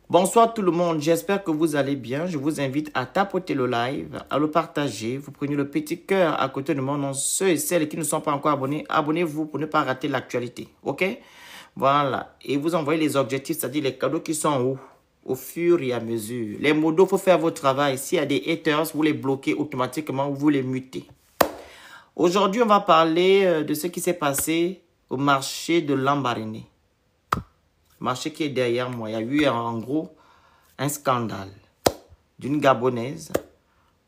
Bonsoir tout le monde, j'espère que vous allez bien. Je vous invite à tapoter le live, à le partager. Vous prenez le petit cœur à côté de mon nom. Ceux et celles qui ne sont pas encore abonnés, abonnez-vous pour ne pas rater l'actualité. Ok? Voilà. Et vous envoyez les objectifs, c'est-à-dire les cadeaux qui sont où? Au fur et à mesure. Les modos, il faut faire votre travail. S'il y a des haters, vous les bloquez automatiquement ou vous les mutez. Aujourd'hui, on va parler de ce qui s'est passé au marché de Lambaréné. Marché qui est derrière moi. Il y a eu en gros un scandale d'une Gabonaise.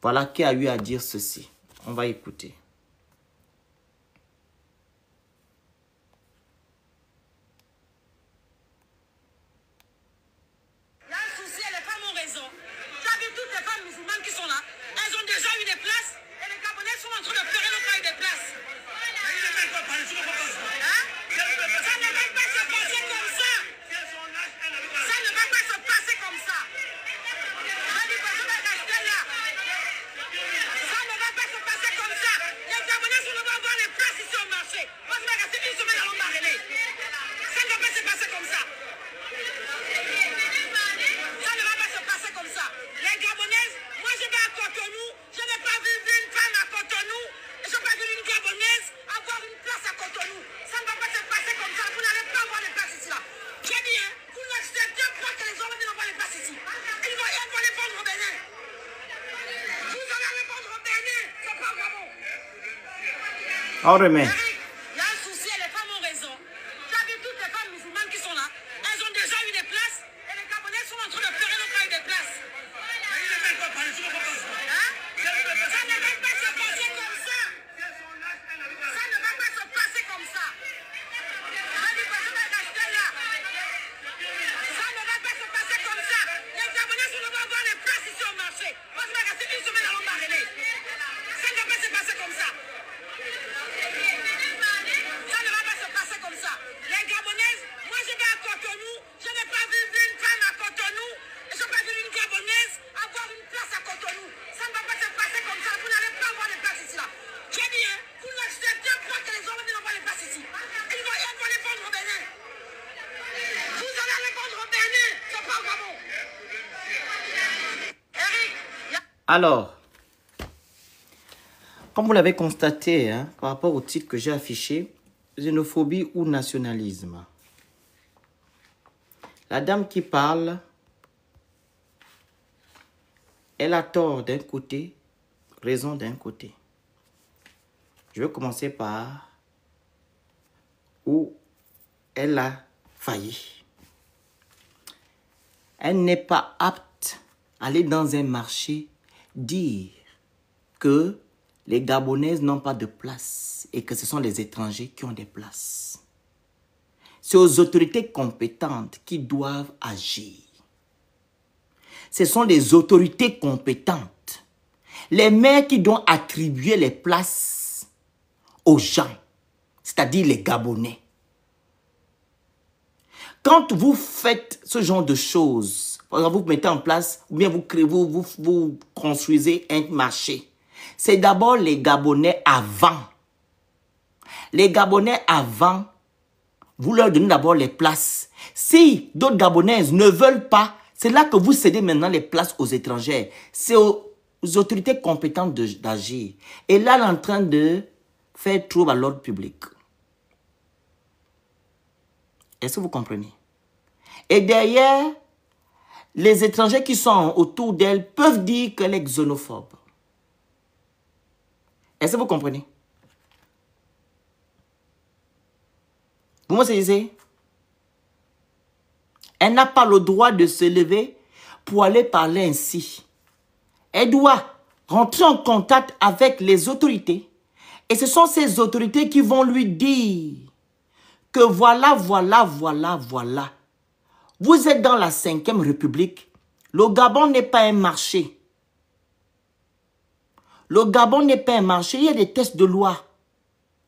Voilà qui a eu à dire ceci. On va écouter. Il y a un souci, les femmes ont raison. Tu as vu toutes les femmes musulmanes qui sont là. Elles ont déjà eu des places et les Gabonais sont en train de pleurer n'ont pas eu des places. Hein? Ça ne va pas se passer comme ça. Ça ne va pas se passer comme ça. Ça ne va pas se passer comme ça. Les Gabonais sont là avoir les places ici au marché. Moi, je vais rester une semaine à Lambaréné. Ça ne va pas se passer comme ça. Ça ne va pas se passer comme ça. Les Gabonaises, moi je vais à Cotonou, je n'ai pas vu une femme à Cotonou, je n'ai pas vu une Gabonaise avoir une place à Cotonou. Ça ne va pas se passer comme ça. Vous n'allez pas avoir les places ici là. J'ai dit, hein, vous n'acceptez pas que les hommes viennent avoir les places ici. Ils vont les vendre au Bénin. Vous allez les vendre au Bénin. C'est pas vraiment. On remet. Il y a un souci et les femmes ont raison. Tu as vu toutes les femmes musulmanes qui sont là. Elles ont déjà eu des places et les Gabonais sont en train de pleurer n'ont pas eu des places. Hein? Ça ne va pas se passer comme ça. Ça ne va pas se passer comme ça. Ça ne va pas se passer comme ça. Les Gabonais sont là avoir les places ici au marché. Moi je vais rester une semaine à Lambaréné. Ça ne va pas se passer comme ça. Ça ne va pas se passer comme ça. Les Gabonaises, moi je vais à Cotonou, je n'ai pas vu une femme à Cotonou, et je n'ai pas vu une Gabonaise avoir une place à Cotonou. Ça ne va pas se passer comme ça. Vous n'allez pas avoir les places ici là. J'ai dit, hein, vous n'acceptez pas que les hommes viennent avoir les places ici. Ils vont les vendre au Bénin. Vous allez les vendre au Bénin. C'est pas vraiment. Eric, Alors, comme vous l'avez constaté, hein, par rapport au titre que j'ai affiché, xénophobie ou nationalisme. La dame qui parle, elle a tort d'un côté, raison d'un côté. Je vais commencer par où elle a failli. Elle n'est pas apte à aller dans un marché dire que les Gabonaises n'ont pas de place et que ce sont les étrangers qui ont des places. C'est aux autorités compétentes qui doivent agir. Ce sont les autorités compétentes, les maires qui doivent attribuer les places aux gens, c'est-à-dire les Gabonais. Quand vous faites ce genre de choses, par exemple, vous mettez en place, ou bien vous créez, vous construisez un marché, c'est d'abord les Gabonais avant. Les Gabonais avant, vous leur donnez d'abord les places. Si d'autres Gabonaises ne veulent pas, c'est là que vous cédez maintenant les places aux étrangers. C'est aux autorités compétentes d'agir. Et là, elle est en train de faire trouble à l'ordre public. Est-ce que vous comprenez? Et derrière, les étrangers qui sont autour d'elle peuvent dire qu'elle est xénophobe. Est-ce que vous comprenez? Vous me saisissez? Elle n'a pas le droit de se lever pour aller parler ainsi. Elle doit rentrer en contact avec les autorités. Et ce sont ces autorités qui vont lui dire que voilà. Vous êtes dans la 5e République. Le Gabon n'est pas un marché. Le Gabon n'est pas un marché. Il y a des tests de loi.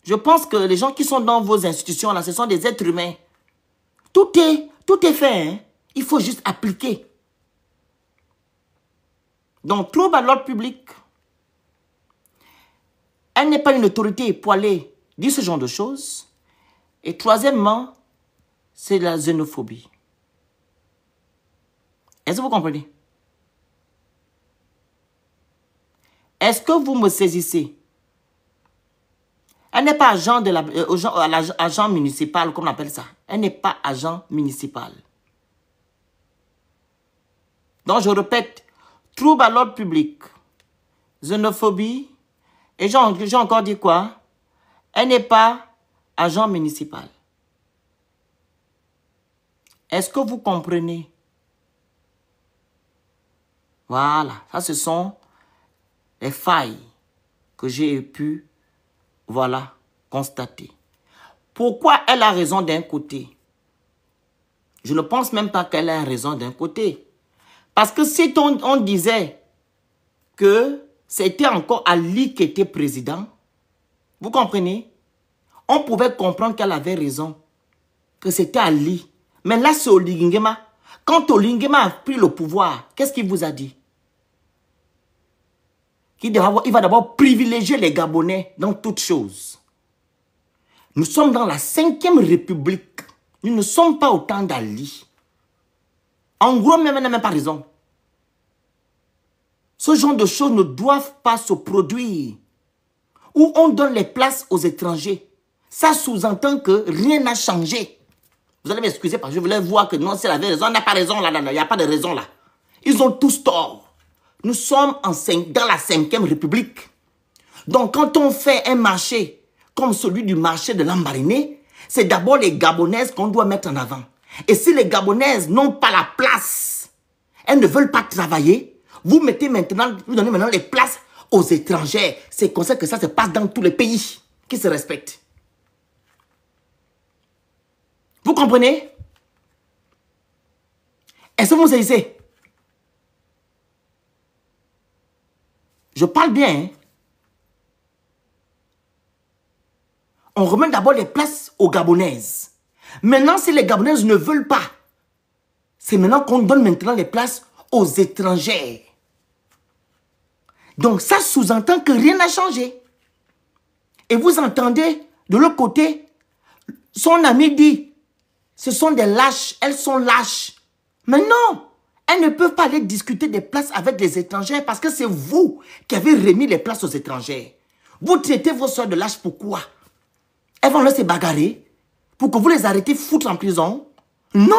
Je pense que les gens qui sont dans vos institutions, là, ce sont des êtres humains. Tout est fait. Hein? Il faut juste appliquer. Donc, trouble à l'ordre public. Elle n'est pas une autorité pour aller dire ce genre de choses. Et troisièmement, c'est la xénophobie. Est-ce que vous comprenez? Est-ce que vous me saisissez? Elle n'est pas agent, agent municipal, comme on appelle ça. Elle n'est pas agent municipal. Donc, je répète, trouble à l'ordre public, xénophobie, et j'ai encore dit quoi? Elle n'est pas agent municipal. Est-ce que vous comprenez? Voilà, ça ce sont les failles que j'ai pu, voilà, constater. Pourquoi elle a raison d'un côté? Je ne pense même pas qu'elle a raison d'un côté. Parce que si on disait que c'était encore Ali qui était président, vous comprenez? On pouvait comprendre qu'elle avait raison, que c'était Ali. Mais là, c'est Oligui Nguema. Quand Oligui Nguema a pris le pouvoir, qu'est-ce qu'il vous a dit? Il va d'abord privilégier les Gabonais dans toutes choses. Nous sommes dans la 5e République. Nous ne sommes pas au temps d'Ali. En gros, même elle n'a même pas raison. Ce genre de choses ne doivent pas se produire. Où on donne les places aux étrangers. Ça sous-entend que rien n'a changé. Vous allez m'excuser parce que je voulais voir que non, c'est la vraie raison. On n'a pas raison là, il n'y a pas de raison là. Ils ont tous tort. Nous sommes dans la 5e République. Donc quand on fait un marché comme celui du marché de Lambaréné, c'est d'abord les Gabonaises qu'on doit mettre en avant. Et si les Gabonaises n'ont pas la place, elles ne veulent pas travailler, vous donnez maintenant les places aux étrangers. C'est comme ça que ça se passe dans tous les pays qui se respectent. Vous comprenez? Est-ce que vous saisissez? Je parle bien. Hein? On remet d'abord les places aux Gabonaises. Maintenant, si les Gabonaises ne veulent pas, c'est maintenant qu'on donne maintenant les places aux étrangers. Donc ça sous-entend que rien n'a changé. Et vous entendez, de l'autre côté, son ami dit, ce sont des lâches, elles sont lâches. Mais non, elles ne peuvent pas aller discuter des places avec les étrangers parce que c'est vous qui avez remis les places aux étrangers. Vous traitez vos soeurs de lâches, pourquoi? Elles vont laisser bagarrer pour que vous les arrêtez, foutre en prison? Non.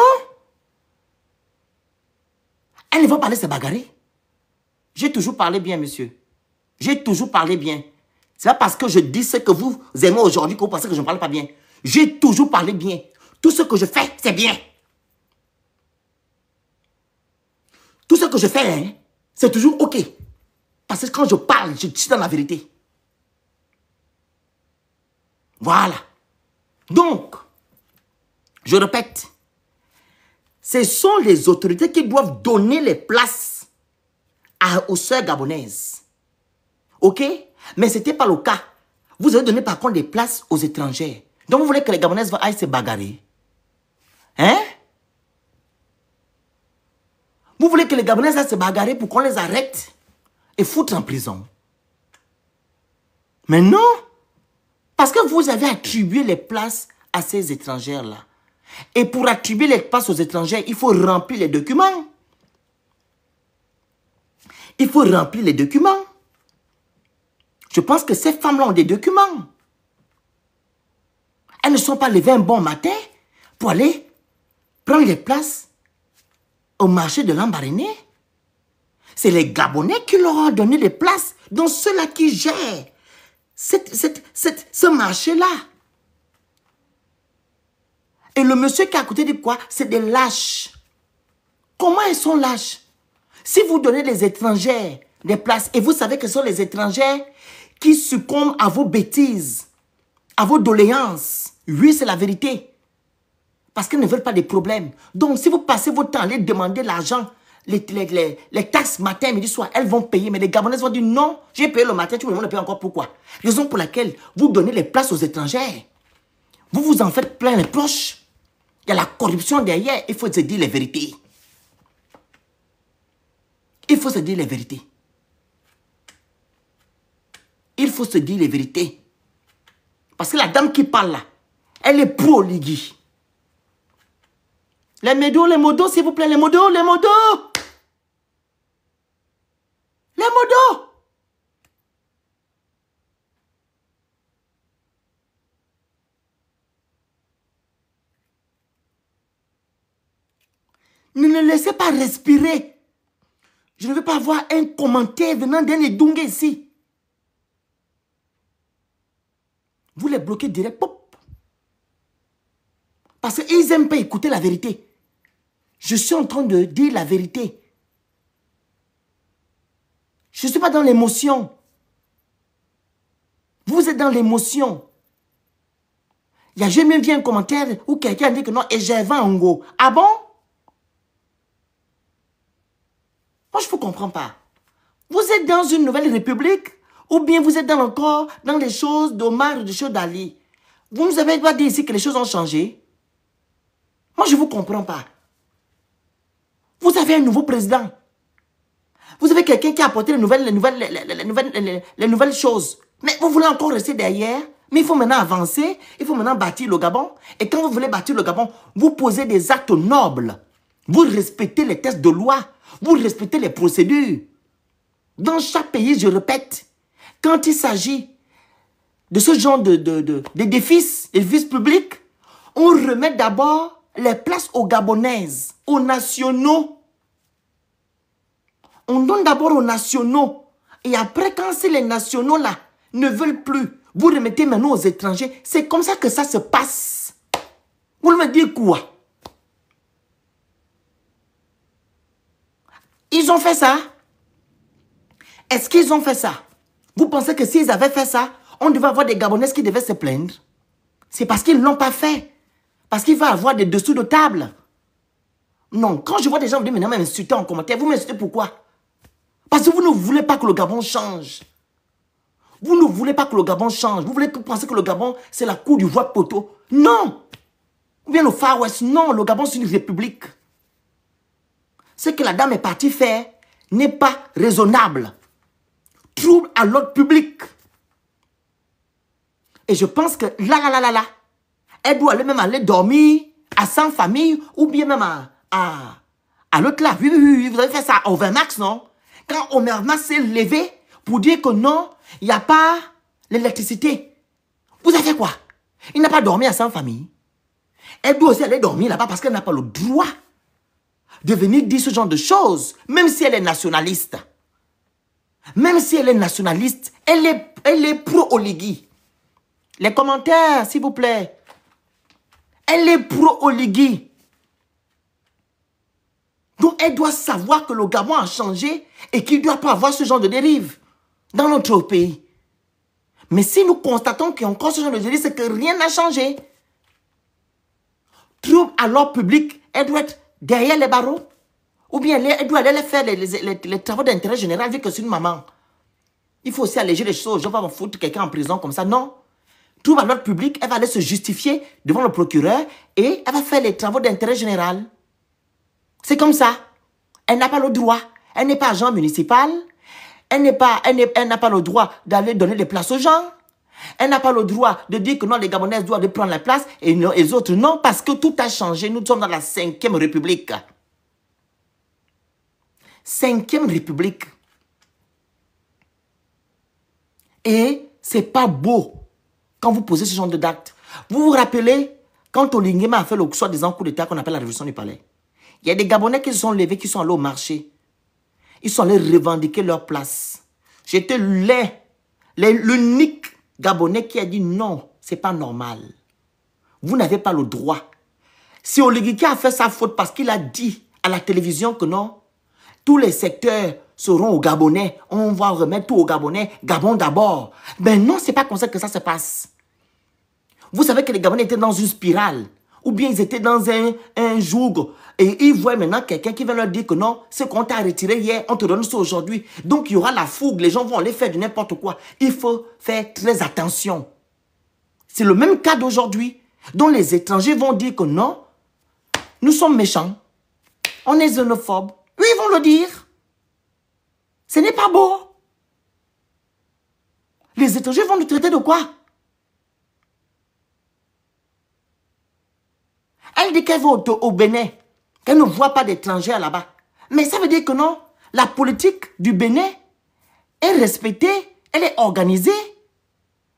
Elles ne vont pas laisser bagarrer. J'ai toujours parlé bien, monsieur. J'ai toujours parlé bien. C'est pas parce que je dis ce que vous aimez aujourd'hui que vous pensez que je ne parle pas bien. J'ai toujours parlé bien. Tout ce que je fais, c'est bien. Tout ce que je fais, hein, c'est toujours OK. Parce que quand je parle, je suis dans la vérité. Voilà. Donc, je répète, ce sont les autorités qui doivent donner les places aux sœurs gabonaises. OK? Mais ce n'était pas le cas. Vous avez donné par contre des places aux étrangers. Donc vous voulez que les Gabonaises aillent se bagarrer? Hein? Vous voulez que les Gabonaises aillent se bagarrer pour qu'on les arrête et foutre en prison? Mais non! Parce que vous avez attribué les places à ces étrangères-là. Et pour attribuer les places aux étrangers, il faut remplir les documents. Il faut remplir les documents. Je pense que ces femmes-là ont des documents. Elles ne sont pas levées un bon matin pour aller prendre les places au marché de Lambaréné. C'est les Gabonais qui leur ont donné les places, donc ceux-là qui gèrent ce marché-là. Et le monsieur qui est à côté dit quoi? C'est des lâches. Comment ils sont lâches? Si vous donnez les étrangers des places, et vous savez que ce sont les étrangers qui succombent à vos bêtises, à vos doléances. Oui, c'est la vérité. Parce qu'ils ne veulent pas des problèmes. Donc, si vous passez votre temps à aller demander l'argent, les taxes matin, midi, soir, elles vont payer. Mais les Gabonaises vont dire non, j'ai payé le matin, tu me demandes de payer encore pourquoi? Raison pour laquelle vous donnez les places aux étrangers. Vous vous en faites plein les poches. Il y a la corruption derrière. Il faut se dire les vérités. Il faut se dire les vérités. Il faut se dire les vérités. Parce que la dame qui parle là, elle est pro-Oligui. Les modos, s'il vous plaît, les modos. Ne le laissez pas respirer. Je ne veux pas avoir un commentaire venant d'un Edunga ici. Vous les bloquez direct. Pop. Parce qu'ils n'aiment pas écouter la vérité. Je suis en train de dire la vérité. Je ne suis pas dans l'émotion. Vous êtes dans l'émotion. Il y a jamais vu un commentaire où quelqu'un dit que non, et j'ai 20 en gros. Ah bon? Moi, je ne vous comprends pas. Vous êtes dans une nouvelle république ou bien vous êtes encore dans les choses d'Omar, des choses d'Ali. Vous nous avez pas dit ici que les choses ont changé. Moi, je ne vous comprends pas. Vous avez un nouveau président. Vous avez quelqu'un qui a apporté les nouvelles choses. Mais vous voulez encore rester derrière. Mais il faut maintenant avancer. Il faut maintenant bâtir le Gabon. Et quand vous voulez bâtir le Gabon, vous posez des actes nobles. Vous respectez les textes de loi. Vous respectez les procédures. Dans chaque pays, je répète, quand il s'agit de ce genre d'édifices publics, on remet d'abord les places aux Gabonaises, aux nationaux. On donne d'abord aux nationaux. Et après, quand c'est les nationaux là ne veulent plus, vous remettez maintenant aux étrangers. C'est comme ça que ça se passe. Vous me dites quoi? Ils ont fait ça? Est-ce qu'ils ont fait ça? Vous pensez que s'ils avaient fait ça, on devait avoir des Gabonaises qui devaient se plaindre? C'est parce qu'ils ne l'ont pas fait. Parce qu'il va avoir des dessous de table. Non, quand je vois des gens venir maintenant m'insulter en commentaire, vous m'insultez pourquoi? Parce que vous ne voulez pas que le Gabon change. Vous ne voulez pas que le Gabon change. Vous voulez penser que le Gabon, c'est la cour du roi de poteau. Non! Ou bien le Far West. Non, le Gabon, c'est une république. Ce que la dame est partie faire n'est pas raisonnable. Trouble à l'ordre public. Et je pense que là, elle doit même aller dormir à 100 familles ou bien même à l'autre là. Oui, vous avez fait ça à Overmax, non? Quand Overmax s'est levé pour dire que non, il n'y a pas l'électricité. Vous avez fait quoi? Il n'a pas dormi à 100 familles. Elle doit aussi aller dormir là-bas parce qu'elle n'a pas le droit de venir dire ce genre de choses, même si elle est nationaliste. Même si elle est nationaliste, elle est pro-Oligui. Les commentaires, s'il vous plaît. Elle est pro-Oligui. Donc, elle doit savoir que le Gabon a changé et qu'il ne doit pas avoir ce genre de dérive dans notre pays. Mais si nous constatons qu'il y a encore ce genre de dérive, c'est que rien n'a changé. Trouble à l'ordre public, elle doit être derrière les barreaux. Ou bien elle doit aller faire les travaux d'intérêt général vu que c'est une maman. Il faut aussi alléger les choses. Je ne vais pas foutre quelqu'un en prison comme ça. Non. Trouble à l'ordre public, elle va aller se justifier devant le procureur et elle va faire les travaux d'intérêt général. C'est comme ça. Elle n'a pas le droit. Elle n'est pas agent municipal. Elle n'a pas le droit d'aller donner des places aux gens. Elle n'a pas le droit de dire que non, les Gabonaises doivent prendre la place et les autres non, parce que tout a changé. Nous sommes dans la 5e République. 5e République. Et c'est pas beau quand vous posez ce genre d'acte. Vous vous rappelez quand Olingema a fait le soi-disant coup d'État qu'on appelle la révolution du palais. Il y a des Gabonais qui se sont levés, qui sont allés au marché. Ils sont allés revendiquer leur place. J'étais l'unique Gabonais qui a dit non, c'est pas normal. Vous n'avez pas le droit. Si Oligui a fait sa faute parce qu'il a dit à la télévision que non, tous les secteurs seront aux Gabonais, on va remettre tout aux Gabonais, Gabon d'abord. Ben non, c'est pas comme ça que ça se passe. Vous savez que les Gabonais étaient dans une spirale, ou bien ils étaient dans un joug, et ils voient maintenant quelqu'un qui va leur dire que non, ce qu'on t'a retiré hier, on te donne ça aujourd'hui. Donc il y aura la fougue, les gens vont aller faire de n'importe quoi. Il faut faire très attention. C'est le même cas d'aujourd'hui, dont les étrangers vont dire que non, nous sommes méchants, on est xénophobes. Oui, ils vont le dire. Ce n'est pas beau. Les étrangers vont nous traiter de quoi? Elle dit qu'elle va au Bénin, qu'elle ne voit pas d'étrangers là-bas. Mais ça veut dire que non, la politique du Bénin est respectée, elle est organisée.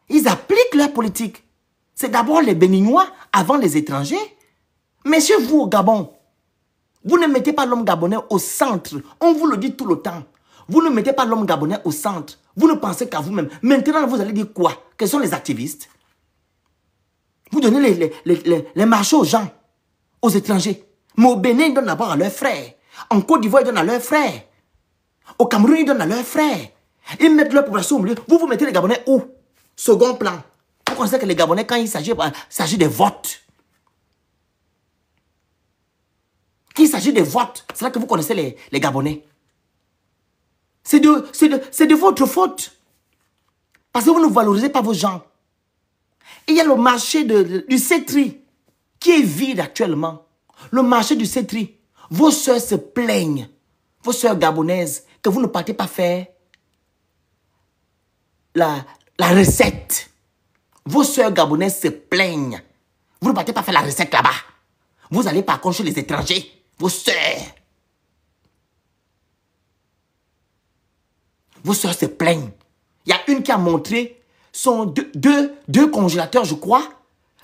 Ils appliquent leur politique. C'est d'abord les Béninois avant les étrangers. Messieurs, vous au Gabon, Vous ne mettez pas l'homme gabonais au centre. On vous le dit tout le temps. Vous ne mettez pas l'homme gabonais au centre. Vous ne pensez qu'à vous-même. Maintenant, vous allez dire quoi? Quels sont les activistes? Vous donnez les marchés aux gens, aux étrangers. Mais au Bénin, ils donnent d'abord à leurs frères. En Côte d'Ivoire, ils donnent à leurs frères. Au Cameroun, ils donnent à leurs frères. Ils mettent leur population au milieu. Vous mettez les Gabonais où? Second plan. Vous considérez que les Gabonais, quand il s'agit des votes, qu'il s'agit des votes, c'est là que vous connaissez les Gabonais. C'est de votre faute. Parce que vous ne valorisez pas vos gens. Il y a le marché du Cetri qui est vide actuellement. Le marché du Cetri. Vos soeurs se plaignent, vos soeurs gabonaises, que vous ne partez pas faire la recette. Vos soeurs gabonaises se plaignent. Vous ne partez pas faire la recette là-bas. Vous allez par contre chez les étrangers. Vos soeurs. Vos soeurs se plaignent. Il y a une qui a montré son deux congélateurs, je crois,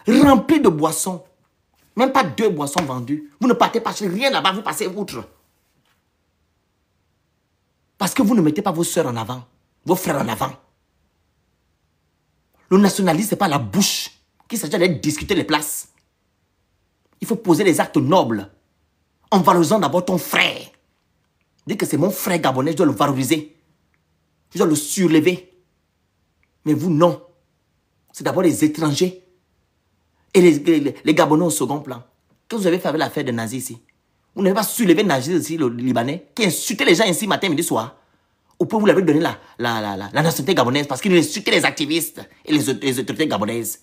remplis de boissons. Même pas 2 boissons vendues. Vous ne partez pas chez rien là-bas, vous passez outre. Parce que vous ne mettez pas vos soeurs en avant, vos frères en avant. Le nationalisme, ce n'est pas la bouche qu'il s'agit d'aller discuter les places. Il faut poser les actes nobles en valorisant d'abord ton frère. Dis que c'est mon frère gabonais, je dois le valoriser. Je dois le surlever. Mais vous, non. C'est d'abord les étrangers et les Gabonais au second plan. Qu'est-ce que vous avez fait avec l'affaire de nazis ici? Vous n'avez pas soulevé nazis ici, le Libanais, qui insultait les gens ici matin, midi, soir. Ou peut vous l'avez donné la nationalité gabonaise parce qu'il insultait les activistes et les autorités gabonaises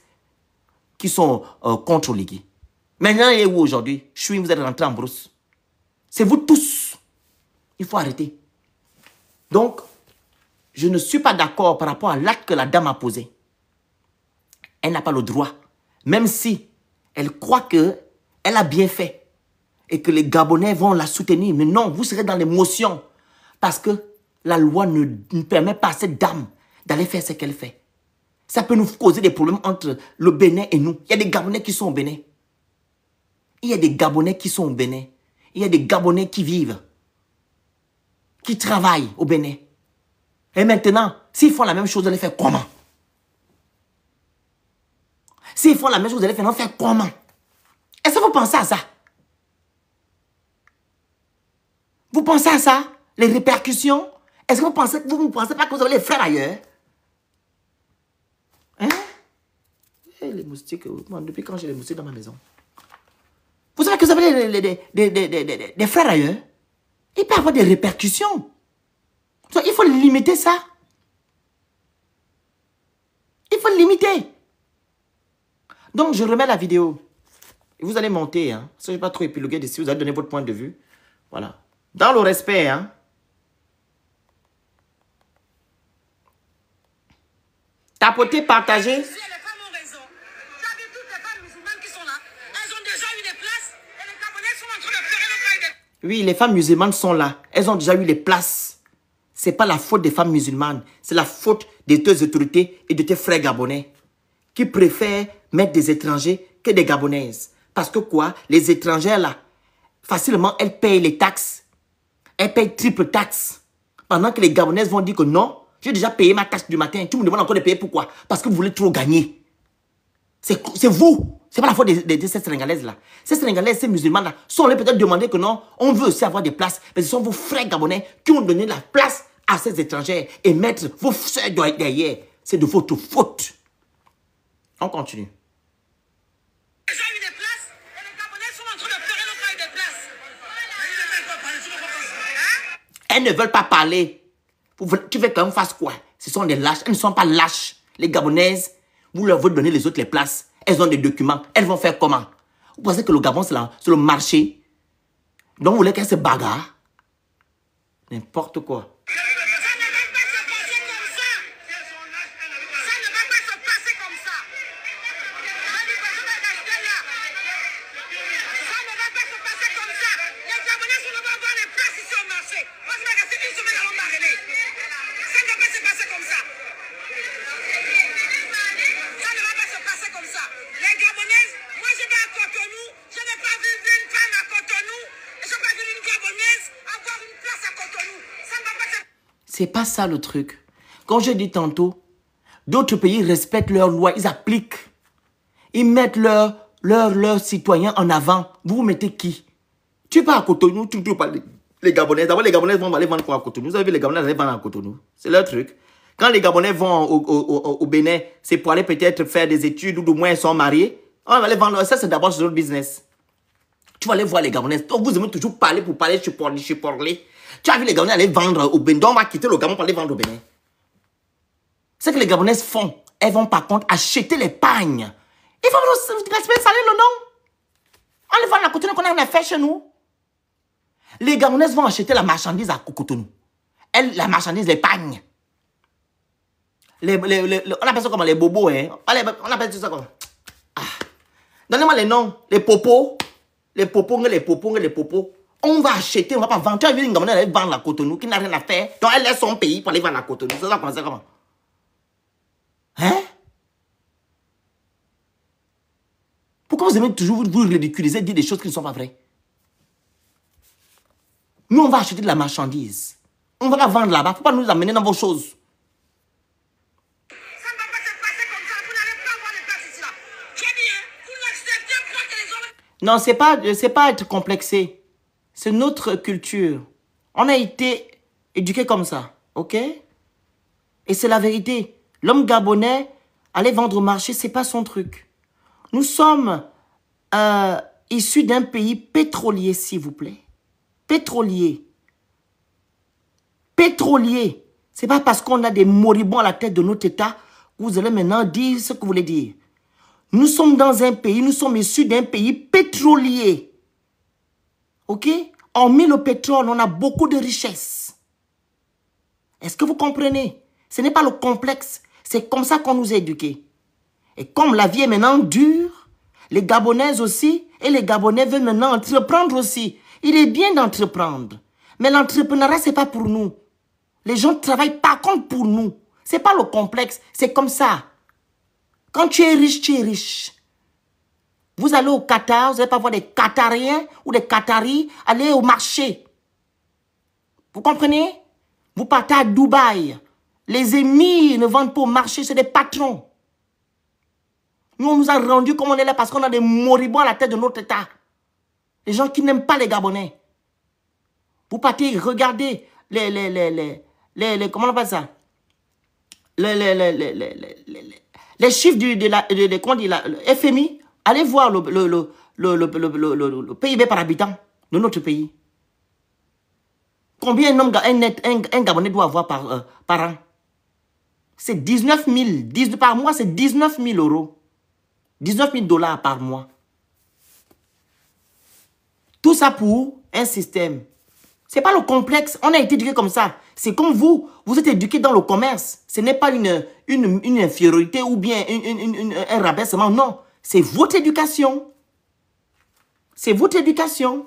qui sont contre l'Igui. Maintenant, il est où aujourd'hui? Chouin, vous êtes rentré en brousse. C'est vous tous. Il faut arrêter. Donc, je ne suis pas d'accord par rapport à l'acte que la dame a posé. Elle n'a pas le droit. Même si elle croit qu'elle a bien fait et que les Gabonais vont la soutenir. Mais non, vous serez dans l'émotion. Parce que la loi ne permet pas à cette dame d'aller faire ce qu'elle fait. Ça peut nous causer des problèmes entre le Bénin et nous. Il y a des Gabonais qui sont au Bénin. Il y a des Gabonais qui sont au Bénin. Il y a des Gabonais qui vivent, qui travaillent au Bénin. Et maintenant, s'ils font la même chose, vous allez faire comment? S'ils font la même chose, vous allez faire comment? Est-ce que vous pensez à ça? Vous pensez à ça? Les répercussions? Est-ce que vous ne pensez pas que vous avez les frères ailleurs? Hein? Les moustiques, depuis quand j'ai les moustiques dans ma maison? Vous savez que vous avez des frères ailleurs? Il peut y avoir des répercussions. Il faut limiter ça. Il faut limiter. Donc, je remets la vidéo. Et vous allez monter. Hein. Je ne vais pas trop épiloguer dessus. Vous allez donner votre point de vue. Voilà. Dans le respect. Hein. Tapoter, partager. Les femmes ont raison. Tu as vu toutes les femmes musulmanes qui sont là. Elles ont déjà eu des places. Et les Gabonais sont en train de pleurer le travail des... Oui, les femmes musulmanes sont là. Elles ont déjà eu les places. Ce n'est pas la faute des femmes musulmanes. C'est la faute des deux autorités et de tes frères gabonais qui préfèrent mettre des étrangers que des Gabonaises. Parce que quoi? Les étrangères là, facilement, elles payent les taxes. Elles payent triple taxe. Pendant que les Gabonaises vont dire que non, j'ai déjà payé ma taxe du matin. Tu me demandes encore de payer pourquoi? Parce que vous voulez trop gagner. C'est vous. Ce n'est pas la faute de ces Sénégalaises là. Ces Sénégalaises, ces musulmans là, sont allés peut-être demander que non, on veut aussi avoir des places. Mais ce sont vos frères gabonais qui ont donné la place à ces étrangers et mettre vos soeurs derrière. C'est de votre faute. On continue. Déjà eu des places. Et les Gabonais sont en train de pleurer le travail des places. Elles ne veulent pas parler. Tu veux qu'on fasse quoi? Ce sont des lâches. Elles ne sont pas lâches. Les Gabonaises, vous leur voulez donner les autres les places. Elles ont des documents. Elles vont faire comment? Vous pensez que le Gabon, c'est le marché? Donc, vous voulez qu'elles se bagarrent? N'importe quoi. Ça ne va pas se passer comme ça. Ça ne va pas se passer comme ça. Ça ne va pas se passer comme ça. Les Gabonais sont là-bas avoir les places ici au marché. Moi, je vais rester une semaine à l'embarrer. Ça ne va pas se passer comme ça. Ça ne va pas se passer comme ça. Les Gabonaises, moi je vais à Cotonou. Je n'ai pas vu une femme à Cotonou. Et je n'ai pas C'est pas ça le truc. Comme je dis tantôt, d'autres pays respectent leurs lois, ils appliquent. Ils mettent leurs citoyens en avant. Vous mettez qui? Tu pars à Cotonou, tu parles les Gabonais. D'abord, les Gabonais vont aller vendre quoi à Cotonou? Vous avez vu, les Gabonais aller vendre à Cotonou. C'est leur truc. Quand les Gabonais vont au Bénin, c'est pour aller peut-être faire des études ou du moins ils sont mariés. On va aller vendre. Ça, c'est d'abord notre business. Tu vas aller voir les Gabonais. Donc, vous aimez toujours parler pour parler, chiporler. Tu as vu les Gabonais aller vendre au Bénin. Donc, on va quitter le Gabon pour aller vendre au Bénin. Ce que les Gabonaises font, elles vont par contre acheter les pagnes. Il faut nous respecter ça, le nom. On les vend à Cotonou qu'on a fait chez nous. Les Gabonaises vont acheter la marchandise à Cotonou. La marchandise, les pagnes. On appelle ça comment? Les bobos, hein? On appelle ça comment? Ah. Donnez-moi les noms. Les popos. Les popos. On va acheter, on va pas vendre. Tu as vu une Gabonaise aller vendre à Cotonou qui n'a rien à faire. Donc elle laisse son pays pour aller vendre à Cotonou. C'est ça comment? Hein? Pourquoi vous aimez toujours vous ridiculiser, dire des choses qui ne sont pas vraies? Nous, on va acheter de la marchandise. On ne va pas vendre là-bas. Il ne faut pas nous amener dans vos choses. Ça ne va pas se passer comme ça. Vous n'allez pas avoir les places ici là. J'ai dit, hein, vous n'acceptez pas que les hommes... Non, c'est pas être complexé. C'est notre culture. On a été éduqués comme ça, ok? Et c'est la vérité. L'homme gabonais, aller vendre au marché, ce n'est pas son truc. Nous sommes issus d'un pays pétrolier, s'il vous plaît. Pétrolier. Pétrolier. Ce n'est pas parce qu'on a des moribonds à la tête de notre État que vous allez maintenant dire ce que vous voulez dire. Nous sommes dans un pays, nous sommes issus d'un pays pétrolier. Ok? Hormis le pétrole, on a beaucoup de richesses. Est-ce que vous comprenez? Ce n'est pas le complexe. C'est comme ça qu'on nous a éduqués. Et comme la vie est maintenant dure, les Gabonaises aussi, et les Gabonais veulent maintenant entreprendre aussi. Il est bien d'entreprendre. Mais l'entrepreneuriat, ce n'est pas pour nous. Les gens travaillent par contre pour nous. Ce n'est pas le complexe. C'est comme ça. Quand tu es riche, tu es riche. Vous allez au Qatar, vous n'allez pas voir des Qatariens ou des Qataris aller au marché. Vous comprenez? Vous partez à Dubaï. Les émirs ne vendent pas au marché, c'est des patrons. Nous, on nous a rendus comme on est là parce qu'on a des moribonds à la tête de notre État. Les gens qui n'aiment pas les Gabonais. Vous partez, regardez comment on appelle ça? Les chiffres de FMI. Allez voir le PIB par habitant de notre pays. Combien un Gabonais doit avoir par an? C'est 19 000. Par mois, c'est 19 000 euros. 19 000 $ par mois. Tout ça pour un système. Ce n'est pas le complexe. On a été éduqué comme ça. C'est comme vous. Vous êtes éduqué dans le commerce. Ce n'est pas une infériorité ou bien un rabaissement. Non. C'est votre éducation. C'est votre éducation.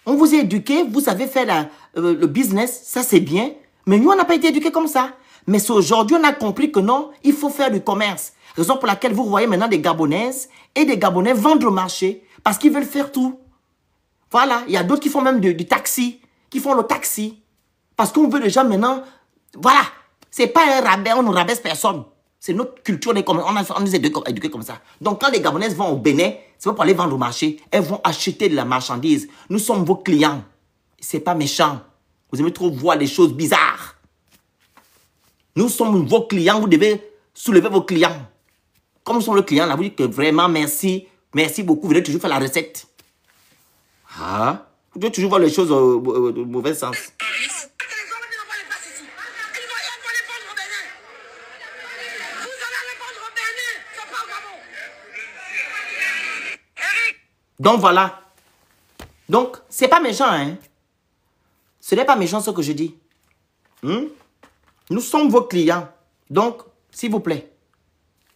On vous a éduqué. Vous savez faire le business. Ça, c'est bien. Mais nous, on n'a pas été éduqués comme ça. Mais c'est aujourd'hui, on a compris que non, il faut faire du commerce. Raison pour laquelle vous voyez maintenant des Gabonaises et des Gabonais vendre au marché parce qu'ils veulent faire tout. Voilà, il y a d'autres qui font même du taxi, qui font le taxi. Parce qu'on veut déjà maintenant, voilà, c'est pas un rabais, on ne rabaisse personne. C'est notre culture, on nous est éduqués comme ça. Donc quand les Gabonaises vont au Bénin, c'est pas pour aller vendre au marché, elles vont acheter de la marchandise. Nous sommes vos clients. C'est pas méchant. Vous aimez trop voir les choses bizarres. Nous sommes vos clients, vous devez soulever vos clients. Comme nous sommes le client, là, vous dites que vraiment merci, merci beaucoup, vous devez toujours faire la recette. Ah, vous devez toujours voir les choses au mauvais sens. Donc voilà. Donc, c'est pas méchant, hein. Ce n'est pas méchant ce que je dis. Nous sommes vos clients. Donc, s'il vous plaît,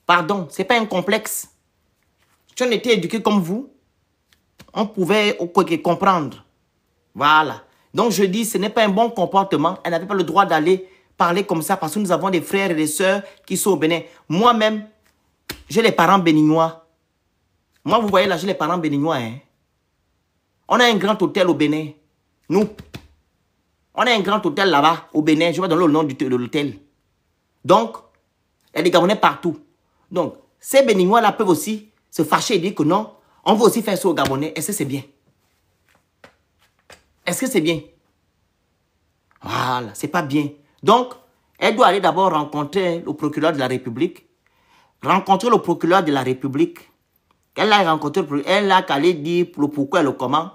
pardon, ce n'est pas un complexe. Si on était éduqué comme vous, on pouvait comprendre. Voilà. Donc, je dis, ce n'est pas un bon comportement. Elle n'avait pas le droit d'aller parler comme ça parce que nous avons des frères et des sœurs qui sont au Bénin. Moi-même, j'ai les parents béninois. Moi, vous voyez là, j'ai les parents béninois. Hein. On a un grand hôtel au Bénin. Nous. On a un grand hôtel là-bas, au Bénin. Je vais donner le nom de l'hôtel. Donc, il y a des Gabonais partout. Donc, ces Béninois-là peuvent aussi se fâcher et dire que non, on veut aussi faire ça aux Gabonais. Est-ce que c'est bien? Est-ce que c'est bien? Voilà, c'est pas bien. Donc, elle doit aller d'abord rencontrer le procureur de la République. Rencontrer le procureur de la République. Elle a rencontré, elle a qu'à aller dire le pourquoi et le comment.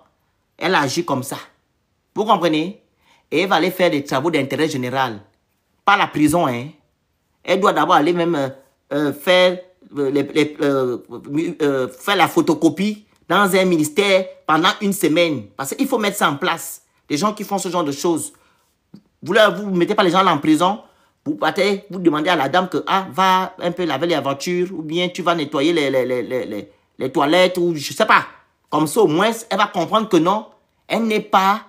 Elle a agi comme ça. Vous comprenez? Et elle va aller faire des travaux d'intérêt général. Pas la prison, hein. Elle doit d'abord aller même faire la photocopie dans un ministère pendant une semaine. Parce qu'il faut mettre ça en place. Les gens qui font ce genre de choses. Vous ne mettez pas les gens là en prison. Vous partez, vous demandez à la dame que va un peu laver les voitures ou bien tu vas nettoyer les toilettes ou je ne sais pas. Comme ça, au moins, elle va comprendre que non, elle n'est pas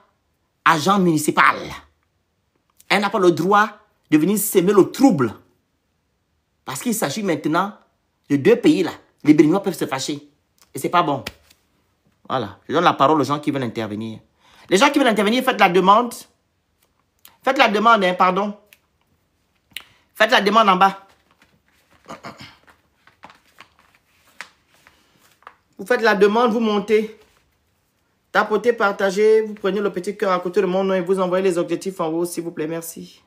agent municipal. Elle n'a pas le droit de venir semer le trouble. Parce qu'il s'agit maintenant de deux pays là. Les Béninois peuvent se fâcher. Et ce n'est pas bon. Voilà. Je donne la parole aux gens qui veulent intervenir. Les gens qui veulent intervenir, faites la demande. Faites la demande, hein, pardon. Faites la demande en bas. Vous faites la demande, vous montez. Tapotez, partagez. Vous prenez le petit cœur à côté de mon nom et vous envoyez les objectifs en haut, s'il vous plaît. Merci.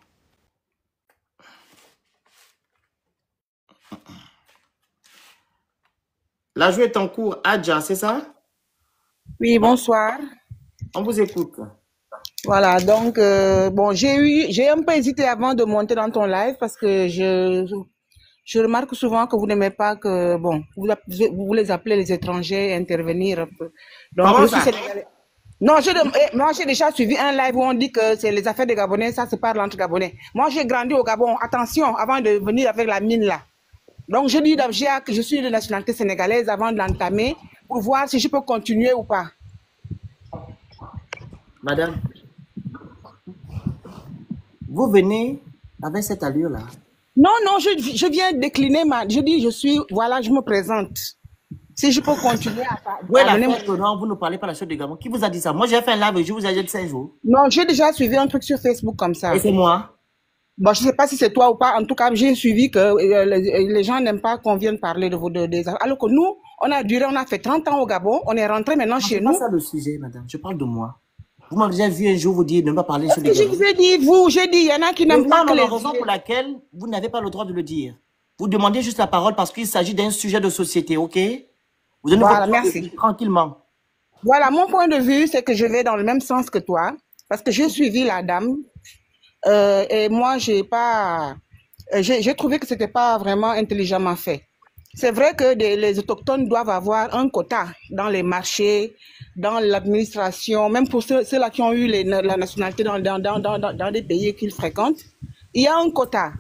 La joue est en cours. Adja, c'est ça? Oui, bonsoir. On vous écoute. Voilà, donc, bon, j'ai un peu hésité avant de monter dans ton live parce que je remarque souvent que vous n'aimez pas que, bon, vous les appelez les étrangers intervenir un peu. Donc, Comment je ça? suis sénégalais. Non, moi, j'ai déjà suivi un live où on dit que c'est les affaires des Gabonais, ça se parle entre Gabonais. Moi, j'ai grandi au Gabon, attention, avant de venir avec la mine là. Donc, je dis d'abord que je suis de nationalité sénégalaise avant de l'entamer pour voir si je peux continuer ou pas. Madame, vous venez avec cette allure-là. Non, non, je viens décliner je dis, voilà, je me présente. Si je peux continuer Oui, non, vous ne parlez pas la chose de Gabon. Qui vous a dit ça? Moi, j'ai fait un live et je vous ai dit 5 jours. Non, j'ai déjà suivi un truc sur Facebook comme ça. Et c'est moi? Bon, je ne sais pas si c'est toi ou pas. En tout cas, j'ai suivi que les gens n'aiment pas qu'on vienne parler des affaires. Alors que nous, on a fait 30 ans au Gabon, on est rentré maintenant chez nous. C'est pas ça le sujet, madame. Je parle de moi. Vous m'avez déjà vu un jour vous dire de ne pas parler sur les Gabon. Je vous ai dit, il y en a qui n'aiment pas que les... La raison pour laquelle vous n'avez pas le droit de le dire. Vous demandez juste la parole parce qu'il s'agit d'un sujet de société, ok? Vous donnez voilà, votre merci. Tranquillement. Voilà, mon point de vue, c'est que je vais dans le même sens que toi parce que j'ai suivi la dame. Et moi, j'ai trouvé que c'était pas vraiment intelligemment fait. C'est vrai que les autochtones doivent avoir un quota dans les marchés, dans l'administration, même pour ceux-là qui ont eu la nationalité dans des pays qu'ils fréquentent. Il y a un quota.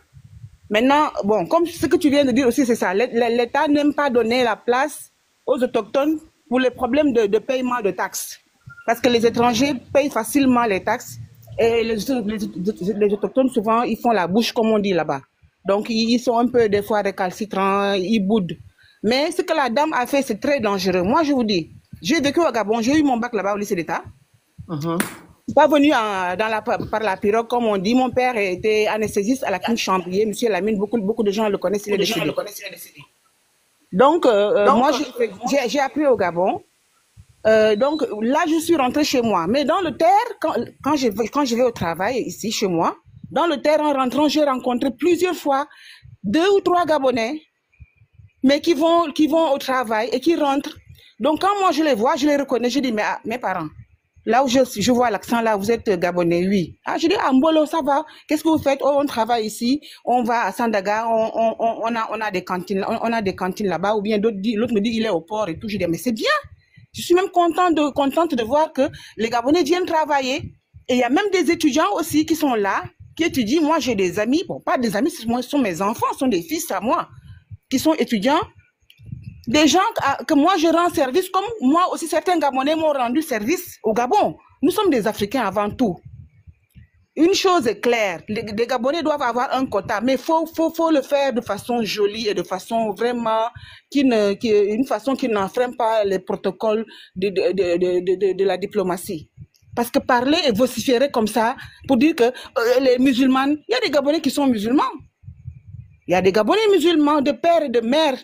Maintenant, bon, comme ce que tu viens de dire aussi, c'est ça. L'État n'aime pas donner la place aux autochtones pour les problèmes de paiement de taxes. Parce que les étrangers payent facilement les taxes. Et les autochtones, souvent, ils font la bouche, comme on dit là-bas. Donc, ils sont un peu, des fois, récalcitrants, ils boudent. Mais ce que la dame a fait, c'est très dangereux. Moi, je vous dis, j'ai vécu au Gabon, j'ai eu mon bac là-bas au lycée d'État. Je suis pas venu par la pirogue, comme on dit. Mon père était anesthésiste à la clinique Chambrier. Monsieur Lamine, beaucoup de gens le connaissent, il est décédé. Donc, moi, j'ai appris au Gabon. Donc là, je suis rentrée chez moi. Mais dans le terre, quand je vais au travail ici, chez moi, dans le terre, en rentrant, j'ai rencontré plusieurs fois 2 ou 3 Gabonais, mais qui vont au travail et qui rentrent. Donc quand moi je les vois, je les reconnais, je dis, mais mes parents, là où je vois l'accent, là, vous êtes Gabonais, oui. Je dis, Mbolo, ça va, qu'est-ce que vous faites? Oh, on travaille ici, on va à Sandaga, on a des cantines, on a des cantines là-bas, ou bien l'autre me dit, il est au port et tout. Je dis, mais c'est bien. Je suis même contente de voir que les Gabonais viennent travailler. Et il y a même des étudiants aussi qui sont là, qui étudient. Moi, j'ai des amis, bon, pas des amis, ce sont mes enfants, ce sont des fils à moi, qui sont étudiants. Des gens que moi, je rends service, comme moi aussi, certains Gabonais m'ont rendu service au Gabon. Nous sommes des Africains avant tout. Une chose est claire, les Gabonais doivent avoir un quota, mais faut le faire de façon jolie et de façon vraiment une façon qui n'enfreint pas les protocoles de la diplomatie. Parce que parler et vociférer comme ça pour dire que les musulmans, il y a des Gabonais qui sont musulmans. Il y a des Gabonais musulmans, de père et de mère,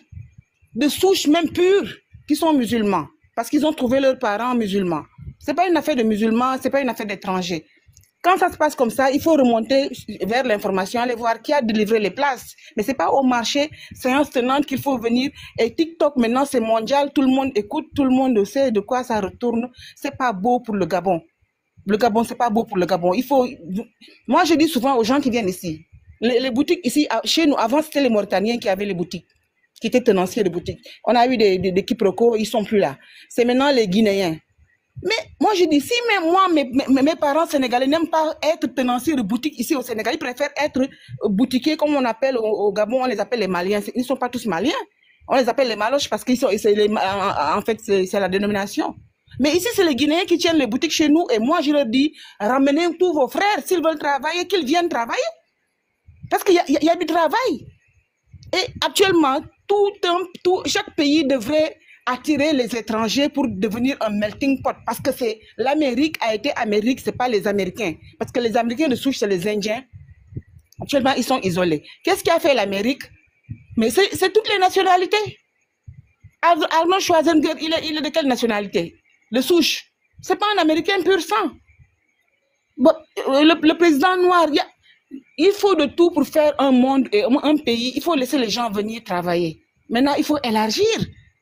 de souche même pure, qui sont musulmans. Parce qu'ils ont trouvé leurs parents musulmans. C'est pas une affaire de musulmans, c'est pas une affaire d'étrangers. Quand ça se passe comme ça, il faut remonter vers l'information, aller voir qui a délivré les places. Mais c'est pas au marché, séance tenante qu'il faut venir. Et TikTok, maintenant, c'est mondial, tout le monde écoute, tout le monde sait de quoi ça retourne. C'est pas beau pour le Gabon. Le Gabon, c'est pas beau pour le Gabon. Il faut... Moi, je dis souvent aux gens qui viennent ici, les boutiques ici, chez nous, avant, c'était les Mauritaniens qui avaient les boutiques, qui étaient tenanciers de boutiques. On a eu des quiproquos, ils sont plus là. C'est maintenant les Guinéens. Mais moi, je dis, si même moi, mes parents sénégalais n'aiment pas être tenanciers de boutique ici au Sénégal, ils préfèrent être boutiquiers, comme on appelle au Gabon, on les appelle les Maliens. Ils ne sont pas tous Maliens. On les appelle les Maloches parce qu'ils sont, en fait, c'est la dénomination. Mais ici, c'est les Guinéens qui tiennent les boutiques chez nous. Et moi, je leur dis, ramenez tous vos frères, s'ils veulent travailler, qu'ils viennent travailler. Parce qu'il y a du travail. Et actuellement, chaque pays devrait attirer les étrangers pour devenir un melting pot. Parce que l'Amérique a été Amérique, c'est pas les Américains. Parce que les Américains de souche, c'est les Indiens. Actuellement, ils sont isolés. Qu'est-ce qui a fait l'Amérique? Mais c'est toutes les nationalités. Arnold Schwarzenegger, il est de quelle nationalité? De souche. C'est pas un Américain pur sang. Bon, le président noir, il faut de tout pour faire un monde et un pays. Il faut laisser les gens venir travailler. Maintenant, il faut élargir.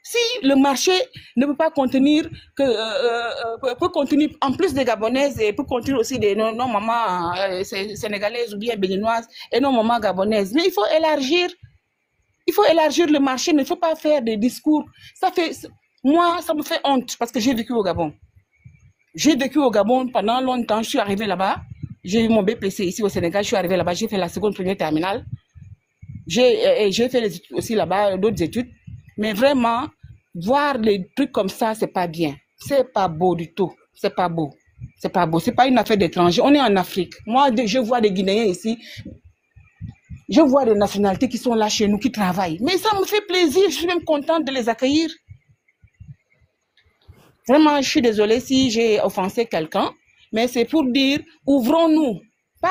Si le marché ne peut pas contenir peut contenir en plus des Gabonaises et peut contenir aussi des non-mamans sénégalaises ou bien béninoises et non-mamans gabonaises, mais il faut élargir. Il faut élargir le marché, mais il ne faut pas faire des discours. Moi, ça me fait honte parce que j'ai vécu au Gabon. J'ai vécu au Gabon pendant longtemps. Je suis arrivée là-bas. J'ai eu mon BPC ici au Sénégal. Je suis arrivée là-bas. J'ai fait la seconde, première terminale. J'ai fait les études aussi là-bas, d'autres études. Mais vraiment, voir les trucs comme ça, c'est pas bien. C'est pas beau du tout. C'est pas beau. C'est pas beau. C'est pas une affaire d'étranger. On est en Afrique. Moi, je vois des Guinéens ici. Je vois des nationalités qui sont là chez nous, qui travaillent. Mais ça me fait plaisir. Je suis même contente de les accueillir. Vraiment, je suis désolée si j'ai offensé quelqu'un. Mais c'est pour dire, ouvrons-nous.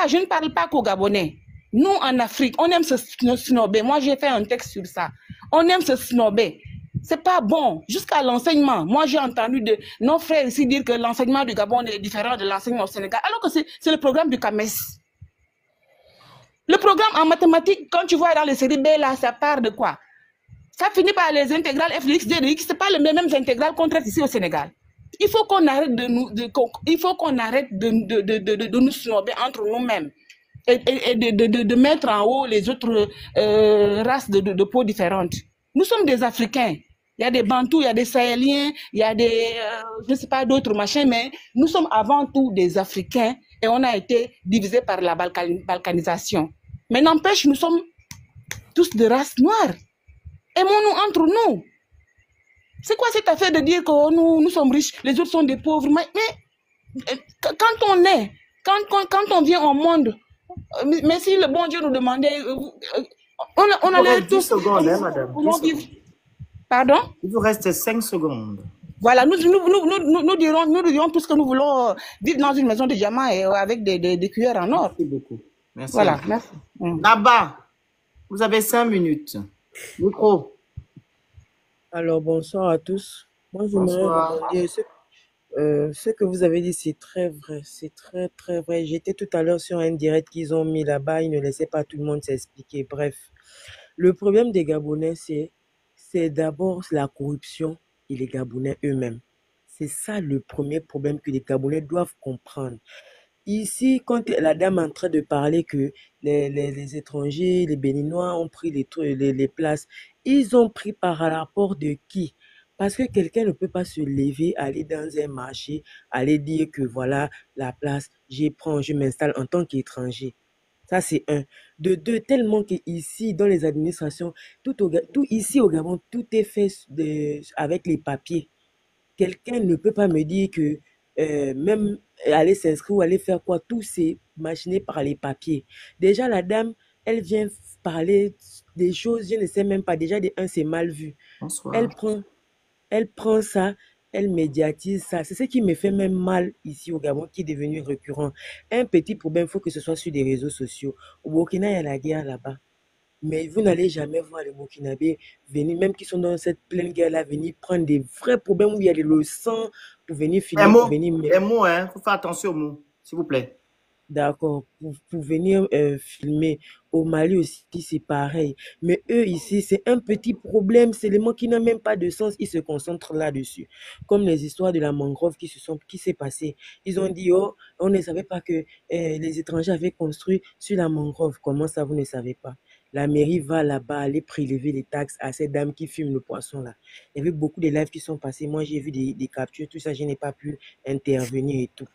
Je ne parle pas qu'aux Gabonais. Nous, en Afrique, on aime se snober. Moi, j'ai fait un texte sur ça. On aime se snober. C'est pas bon. Jusqu'à l'enseignement. Moi, j'ai entendu de nos frères ici dire que l'enseignement du Gabon est différent de l'enseignement au Sénégal. Alors que c'est le programme du CAMES. Le programme en mathématiques, quand tu vois dans les séries B, là, ça part de quoi? Ça finit par les intégrales f de x, d de x. C'est pas les mêmes intégrales qu'on traite ici au Sénégal. Il faut qu'on arrête de nous snober entre nous-mêmes. Et de mettre en haut les autres races de peau différentes. Nous sommes des Africains. Il y a des Bantous, il y a des Sahéliens, il y a des, je ne sais pas, d'autres machins, mais nous sommes avant tout des Africains et on a été divisés par la balkanisation. Mais n'empêche, nous sommes tous de race noire. Aimons-nous entre nous. C'est quoi cette affaire de dire que nous sommes riches, les autres sont des pauvres? Mais quand on vient au monde, mais si le bon Dieu nous demandait, on allait tous... 10 secondes, hein, madame. Pardon? Il vous reste 5 secondes. Voilà, nous dirons tout ce que nous voulons vivre dans une maison de diamants et avec des cuillères en or. Merci beaucoup. Merci. Voilà, merci. Là-bas, vous avez 5 minutes. Micro. Alors, bonsoir à tous. Moi, je me dire ce que vous avez dit, c'est très vrai. C'est très, très vrai. J'étais tout à l'heure sur un direct qu'ils ont mis là-bas. Ils ne laissaient pas tout le monde s'expliquer. Bref, le problème des Gabonais, c'est d'abord la corruption et les Gabonais eux-mêmes. C'est ça le premier problème que les Gabonais doivent comprendre. Ici, quand la dame est en train de parler que les étrangers, les Béninois ont pris les places, ils ont pris par rapport de qui? Parce que quelqu'un ne peut pas se lever, aller dans un marché, aller dire que voilà, la place, je m'installe en tant qu'étranger. Ça, c'est un. De deux, tellement qu'ici, dans les administrations, tout ici au Gabon, tout est fait avec les papiers. Quelqu'un ne peut pas me dire que même aller s'inscrire ou aller faire quoi, tout c'est machiné par les papiers. Déjà, la dame, elle vient parler des choses, je ne sais même pas. Déjà, c'est mal vu. Bonsoir. Elle prend ça, Elle médiatise ça. C'est ce qui me fait même mal ici au Gabon, qui est devenu récurrent. Un petit problème, il faut que ce soit sur des réseaux sociaux. Au Burkina, il y a la guerre là-bas. Mais vous n'allez jamais voir les Burkinabés venir, même qui sont dans cette pleine guerre-là, venir prendre des vrais problèmes où il y a le sang pour venir filmer, pour venir. Les mots, hein. Faut faire attention aux mots, s'il vous plaît. D'accord, pour venir filmer. Au Mali aussi, c'est pareil. Mais eux ici, c'est un petit problème, c'est les mots qui n'ont même pas de sens, ils se concentrent là-dessus. Comme les histoires de la mangrove qui s'est passé. Ils ont dit, oh, on ne savait pas que les étrangers avaient construit sur la mangrove. Comment ça, vous ne savez pas? La mairie va là-bas aller prélever les taxes à ces dames qui fument le poisson là. Il y avait beaucoup de lives qui sont passés. Moi, j'ai vu des captures, tout ça, je n'ai pas pu intervenir et tout.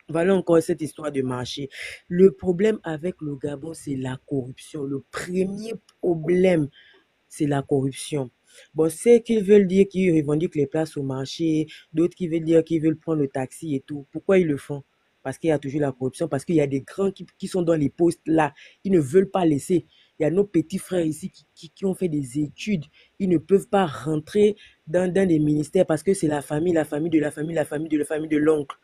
Voilà encore cette histoire de marché. Le problème avec le Gabon, c'est la corruption. Le premier problème, c'est la corruption. Bon, c'est qu'ils veulent dire qu'ils revendiquent les places au marché, d'autres qui veulent dire qu'ils veulent prendre le taxi et tout. Pourquoi ils le font? Parce qu'il y a toujours la corruption, parce qu'il y a des grands qui sont dans les postes là, qui ne veulent pas laisser. Il y a nos petits frères ici qui ont fait des études. Ils ne peuvent pas rentrer dans des ministères parce que c'est la famille, la famille de la famille, la famille de la famille de l'oncle.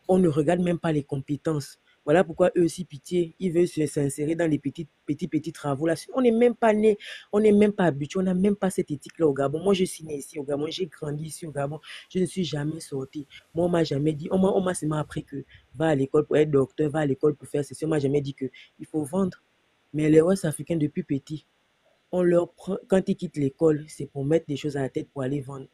On ne regarde même pas les compétences. Voilà pourquoi eux aussi, pitié, ils veulent s'insérer dans les petits travaux là. On n'est même pas né, on n'est même pas habitué, on n'a même pas cette éthique-là au Gabon. Moi, je suis né ici au Gabon, j'ai grandi ici au Gabon, je ne suis jamais sorti. Moi, on m'a jamais dit, on m'a seulement appris que va à l'école pour être docteur, va à l'école pour faire ceci. On m'a jamais dit que il faut vendre. Mais les Ouest africains, depuis petit, on leur prend, quand ils quittent l'école, c'est pour mettre des choses à la tête pour aller vendre.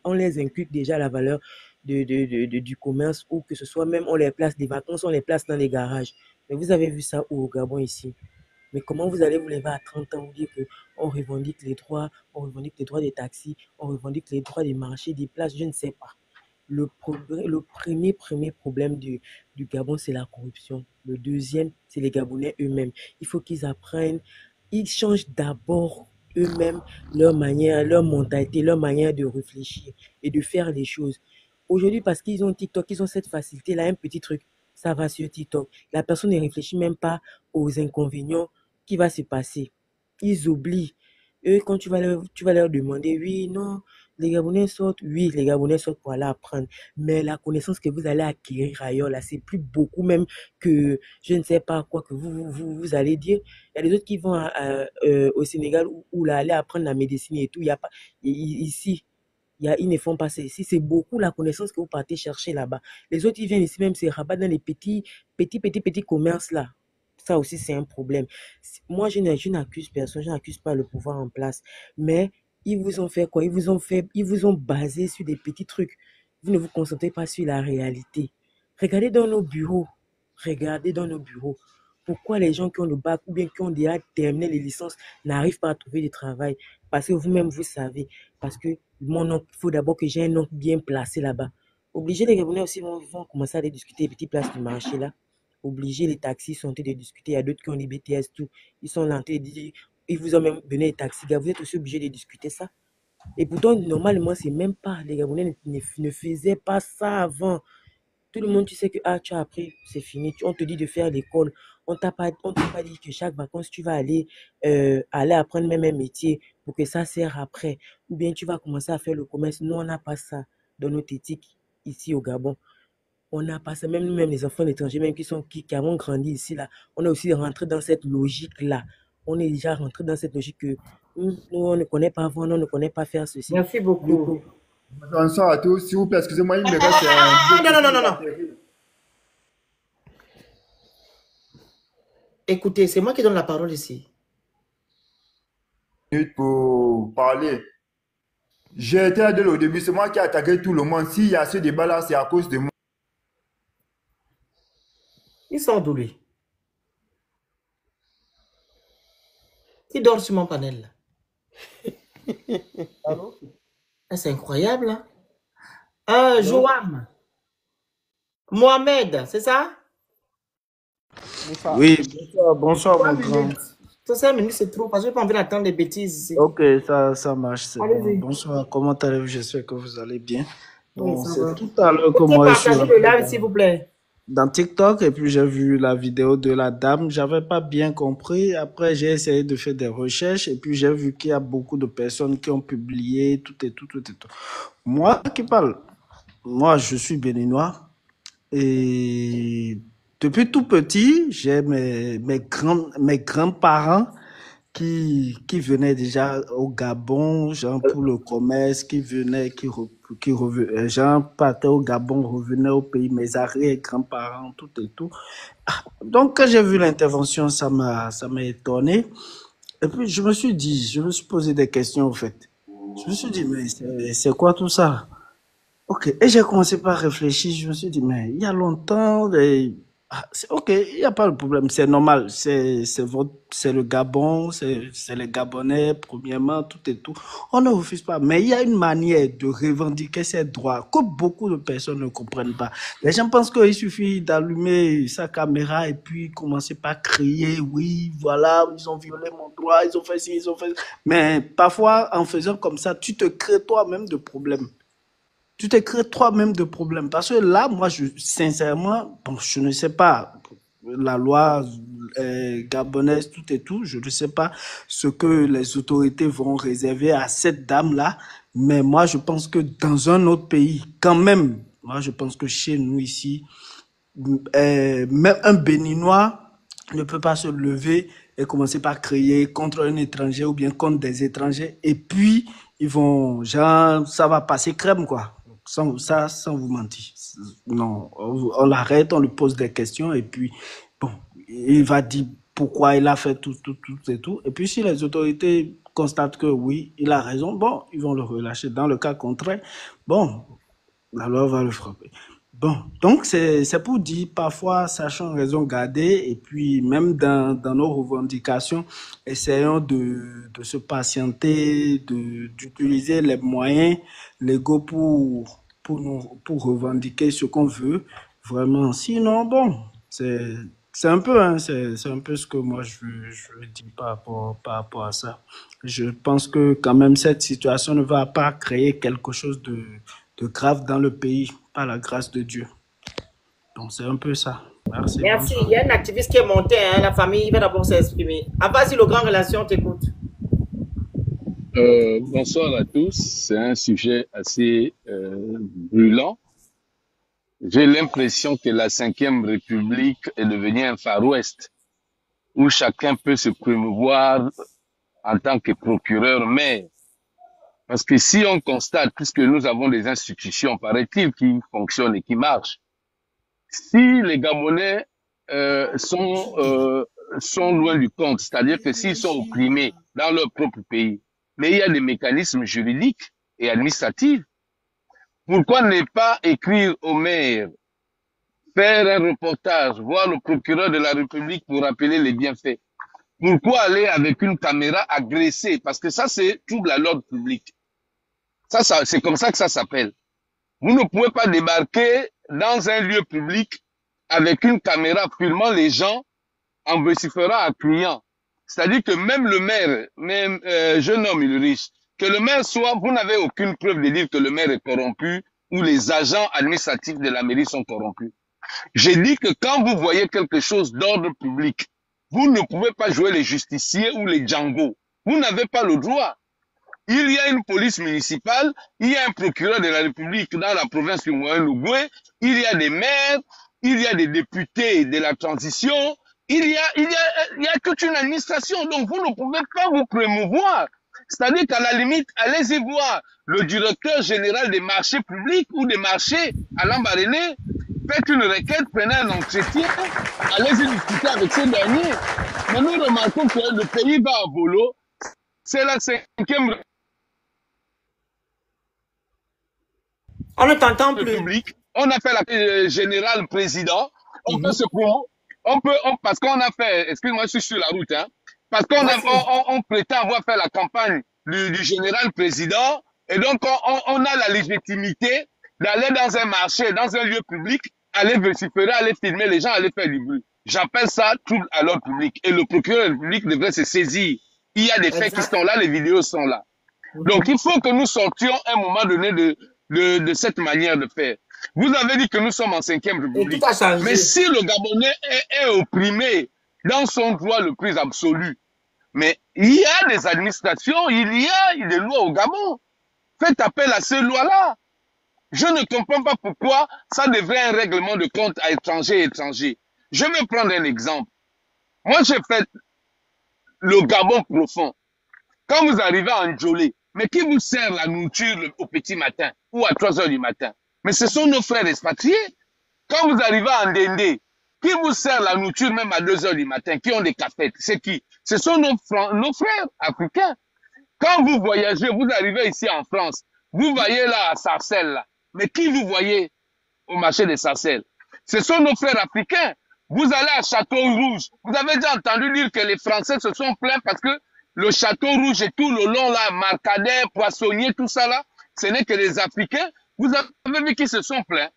On les inculque déjà la valeur du commerce, ou que ce soit même, on les place des vacances, on les place dans les garages. Mais vous avez vu ça où au Gabon ici? Mais comment vous allez vous lever à 30 ans, vous dire qu'on revendique les droits, on revendique les droits des taxis, on revendique les droits des marchés, des places, je ne sais pas. Le premier problème du Gabon, c'est la corruption. Le deuxième, c'est les Gabonais eux-mêmes. Il faut qu'ils apprennent, ils changent d'abord eux-mêmes leur manière, leur mentalité, leur manière de réfléchir et de faire les choses. Aujourd'hui, parce qu'ils ont TikTok, ils ont cette facilité-là, un petit truc, ça va sur TikTok. La personne ne réfléchit même pas aux inconvénients qui va se passer. Ils oublient. Eux, quand tu vas leur demander, oui, non, les Gabonais sortent, oui, les Gabonais sortent pour aller apprendre. Mais la connaissance que vous allez acquérir ailleurs, là, c'est plus beaucoup même que je ne sais pas quoi que vous allez dire. Il y a des autres qui vont au Sénégal où là, aller apprendre la médecine et tout. Il y a pas, ici, ils ne font pas ça ici. C'est beaucoup la connaissance que vous partez chercher là-bas. Les autres, ils viennent ici même se rabattre dans les petits commerces là. Ça aussi, c'est un problème. Moi, je n'accuse personne, je n'accuse pas le pouvoir en place. Mais ils vous ont fait quoi? Ils vous ont basé sur des petits trucs. Vous ne vous concentrez pas sur la réalité. Regardez dans nos bureaux. Regardez dans nos bureaux. Pourquoi les gens qui ont le bac ou bien qui ont déjà terminé les licences n'arrivent pas à trouver du travail? Parce que vous-même, vous savez. Parce que mon oncle, il faut d'abord que j'ai un oncle bien placé là-bas. Obligé, les Gabonais aussi vont commencer à aller discuter des petites places du marché là. Obligé, les taxis sont en train de discuter. Il y a d'autres qui ont des BTS, tout. Ils sont là en train de dire, ils vous ont même donné les taxis. Gars, vous êtes aussi obligé de discuter ça. Et pourtant, normalement, c'est même pas. Les Gabonais ne faisaient pas ça avant. Tout le monde, tu sais que tu as appris, c'est fini. On te dit de faire l'école. On t'a pas dit que chaque vacances, tu vas aller apprendre même un métier pour que ça sert après. Ou bien tu vas commencer à faire le commerce. Nous, on n'a pas ça dans notre éthique ici au Gabon. On n'a pas ça. Même les enfants étrangers, même qui avons grandi ici, là, on est aussi rentré dans cette logique-là. On est déjà rentré dans cette logique que nous, on ne connaît pas vendre, on ne connaît pas faire ceci. Merci beaucoup. Bonsoir à tous, s'il vous plaît, excusez-moi, il me reste non. Écoutez, c'est moi qui donne la parole ici. minutes pour parler. J'ai été là dès le début, c'est moi qui ai attaqué tout le monde. S'il y a ce débat-là, c'est à cause de moi. Ils sont d'où lui? Qui dort sur mon panel là? Allô? C'est incroyable. Hein? Joam. Mohamed, c'est ça? Oui, bonsoir mon grand. 5 minutes, c'est trop, parce que je n'ai pas envie d'attendre des bêtises ici. Ok, ça marche, c'est bon. Allez-y. Bonsoir, comment allez-vous? J'espère que vous allez bien. Oui, Bon, ça va. c'est tout à l'heure que Écoutez, moi je suis partagez le live, s'il vous plaît. dans TikTok et puis j'ai vu la vidéo de la dame. J'avais pas bien compris. Après, j'ai essayé de faire des recherches et puis j'ai vu qu'il y a beaucoup de personnes qui ont publié tout et tout. Moi qui parle, moi, je suis béninois et depuis tout petit, j'ai mes grands-parents qui venaient déjà au Gabon, genre pour le commerce, qui venaient, qui revenaient, genre partaient au Gabon, revenaient au pays, mes arrière-grands-parents, tout et tout. Donc, quand j'ai vu l'intervention, ça m'a étonné. Et puis, je me suis posé des questions, en fait. Je me suis dit, mais c'est quoi tout ça? Ok, et j'ai commencé par réfléchir, je me suis dit, mais il y a longtemps, ok, il n'y a pas de problème, c'est normal, c'est le Gabon, c'est les Gabonais, premièrement, tout et tout. On ne refuse pas, mais il y a une manière de revendiquer ces droits que beaucoup de personnes ne comprennent pas. Les gens pensent qu'il suffit d'allumer sa caméra et puis commencer par crier, oui, voilà, ils ont violé mon droit, ils ont fait ci, ils ont fait ça. Mais parfois, en faisant comme ça, tu te crées toi-même de problèmes. Tu te crées toi-même de problèmes. Parce que là, moi, sincèrement, bon, je ne sais pas la loi gabonaise, tout et tout. Je ne sais pas ce que les autorités vont réserver à cette dame-là. Mais moi, je pense que dans un autre pays, quand même, moi, je pense que chez nous ici, même un Béninois ne peut pas se lever et commencer par crier contre un étranger ou bien contre des étrangers. Et puis, ils vont, genre, ça va passer crème, quoi. Sans vous mentir. Non, on l'arrête, on lui pose des questions et puis, bon, il va dire pourquoi il a fait tout et tout. Et puis, si les autorités constatent que oui, il a raison, bon, ils vont le relâcher. Dans le cas contraire, bon, la loi va le frapper. Bon, donc c'est pour dire, parfois, sachant raison garder, et puis même dans nos revendications, essayons de se patienter, d'utiliser les moyens légaux pour revendiquer ce qu'on veut, vraiment. Sinon, bon, c'est un peu, hein, c'est un peu ce que moi je dis par rapport à ça. Je pense que quand même cette situation ne va pas créer quelque chose de grave dans le pays, par la grâce de Dieu. Donc c'est un peu ça. Merci. Merci. Il y a un activiste qui est monté, hein, la famille, il va d'abord s'exprimer. Ah, vas-y, le grand relation, t'écoute. Bonsoir à tous. C'est un sujet assez brûlant. J'ai l'impression que la Cinquième République est devenue un Far West où chacun peut se promouvoir en tant que procureur, mais parce que si on constate, puisque nous avons des institutions, paraît-il, qui fonctionnent et qui marchent, si les Gabonais sont loin du compte, c'est-à-dire que s'ils sont opprimés dans leur propre pays, mais il y a des mécanismes juridiques et administratifs, pourquoi ne pas écrire au maire, faire un reportage, voir le procureur de la République pour rappeler les bienfaits? Pourquoi aller avec une caméra agresser? Parce que ça, c'est trouble à l'ordre public. Ça, c'est comme ça que ça s'appelle. Vous ne pouvez pas débarquer dans un lieu public avec une caméra filmant les gens en vociférant, en criant. C'est-à-dire que même le maire, même jeune homme Ulrich, que le maire soit, vous n'avez aucune preuve de dire que le maire est corrompu ou les agents administratifs de la mairie sont corrompus. J'ai dit que quand vous voyez quelque chose d'ordre public, vous ne pouvez pas jouer les justiciers ou les Django. Vous n'avez pas le droit. Il y a une police municipale, il y a un procureur de la République dans la province du Moyen-Louboué, il y a des maires, il y a des députés de la transition, il y a toute une administration. Donc vous ne pouvez pas vous promouvoir. C'est-à-dire qu'à la limite, allez-y voir le directeur général des marchés publics ou des marchés à Lambaréné, faites une requête, prenez un entretien, allez-y discuter avec ces derniers. Mais nous remarquons que le pays va à volo. C'est la cinquième On ne t'entend plus. République. On a fait la générale président. On peut se promouvoir. Parce qu'on a fait, excuse-moi, je suis sur la route, hein. Parce on prétend avoir fait la campagne du général président. Et donc, on a la légitimité d'aller dans un marché, dans un lieu public, aller vociférer, aller filmer les gens, aller faire du bruit. J'appelle ça trouble à l'ordre public. Et le procureur de la République devrait se saisir. Il y a des faits qui sont là, les vidéos sont là. Donc, il faut que nous sortions à un moment donné de cette manière de faire. Vous avez dit que nous sommes en cinquième République. Mais si le Gabonais est opprimé dans son droit le plus absolu, mais il y a des administrations, il y a des lois au Gabon. Faites appel à ces lois-là. Je ne comprends pas pourquoi ça devrait un règlement de compte à étranger. Je vais prendre un exemple. Moi, j'ai fait le Gabon profond. Quand vous arrivez à Ndjolé, mais qui vous sert la nourriture au petit matin ou à 3 heures du matin? Mais ce sont nos frères expatriés. Quand vous arrivez à Ndende, qui vous sert la nourriture même à 2 heures du matin, qui ont des cafettes? C'est qui? Ce sont nos frères africains. Quand vous voyagez, vous arrivez ici en France, vous voyez là à Sarcelles, là. Mais qui vous voyez au marché de Sarcelles? Ce sont nos frères africains. Vous allez à Château-Rouge. Vous avez déjà entendu dire que les Français se sont plaints parce que le Château Rouge et tout le long là, Marcadet, Poissonnier, tout ça là, ce n'est que les Africains. Vous avez vu qu'ils se sont plaints.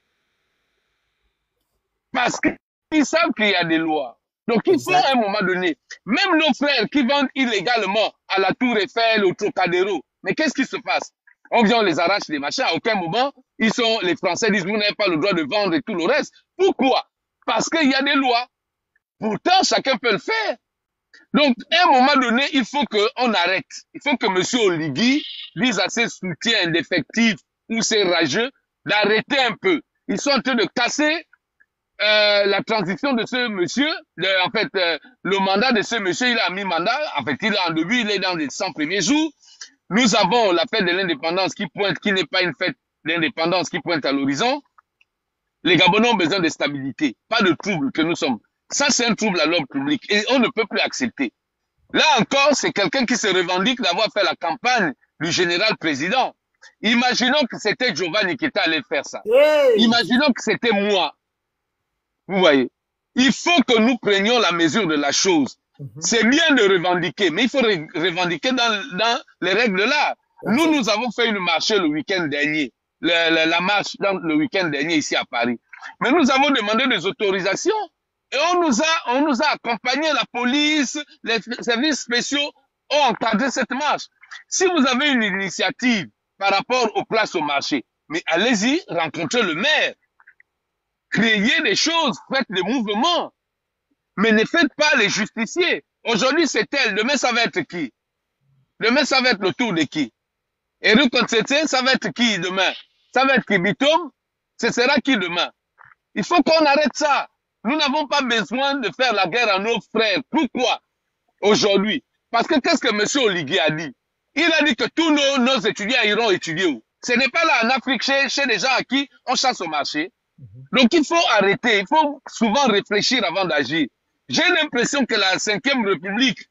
Parce qu'ils savent qu'il y a des lois. Donc il faut à un moment donné, même nos frères qui vendent illégalement à la Tour Eiffel, au Trocadéro, mais qu'est-ce qui se passe? On vient, on les arrache des machins, à aucun moment, les Français disent, vous n'avez pas le droit de vendre et tout le reste. Pourquoi? Parce qu'il y a des lois. Pourtant, chacun peut le faire. Donc, à un moment donné, il faut qu'on arrête. Il faut que M. Oligui dise à ses soutiens indéfectifs ou ses rageux d'arrêter un peu. Ils sont en train de casser la transition de ce monsieur. Le mandat de ce monsieur, il a mis mandat. En fait, il est en début, il est dans les 100 premiers jours. Nous avons la fête de l'indépendance qui n'est pas une fête d'indépendance qui pointe à l'horizon. Les Gabonais ont besoin de stabilité, pas de trouble que nous sommes. Ça, c'est un trouble à l'ordre public et on ne peut plus accepter. Là encore, c'est quelqu'un qui se revendique d'avoir fait la campagne du général président. Imaginons que c'était Giovanni qui était allé faire ça. Hey. Imaginons que c'était moi. Vous voyez, il faut que nous prenions la mesure de la chose. C'est bien de revendiquer, mais il faut revendiquer dans les règles de l'art. Nous avons fait une marche le week-end dernier, la marche le week-end dernier ici à Paris. Mais nous avons demandé des autorisations et on nous a accompagnés, la police, les services spéciaux ont encadré cette marche. Si vous avez une initiative par rapport aux places au marché, mais allez-y, rencontrez le maire. Créez des choses, faites des mouvements. Mais ne faites pas les justiciers. Aujourd'hui, c'est elle. Demain, ça va être qui? Demain, ça va être le tour de qui? Et Rukotsetse, ça va être qui demain? Ça va être qui? Bitom? Ce sera qui demain? Il faut qu'on arrête ça. Nous n'avons pas besoin de faire la guerre à nos frères. Pourquoi? Aujourd'hui. Parce que qu'est-ce que M. Oligui a dit? Il a dit que tous nos étudiants iront étudier où? Ce n'est pas là en Afrique, chez les gens à qui on chasse au marché. Donc il faut arrêter, il faut souvent réfléchir avant d'agir. J'ai l'impression que la 5e République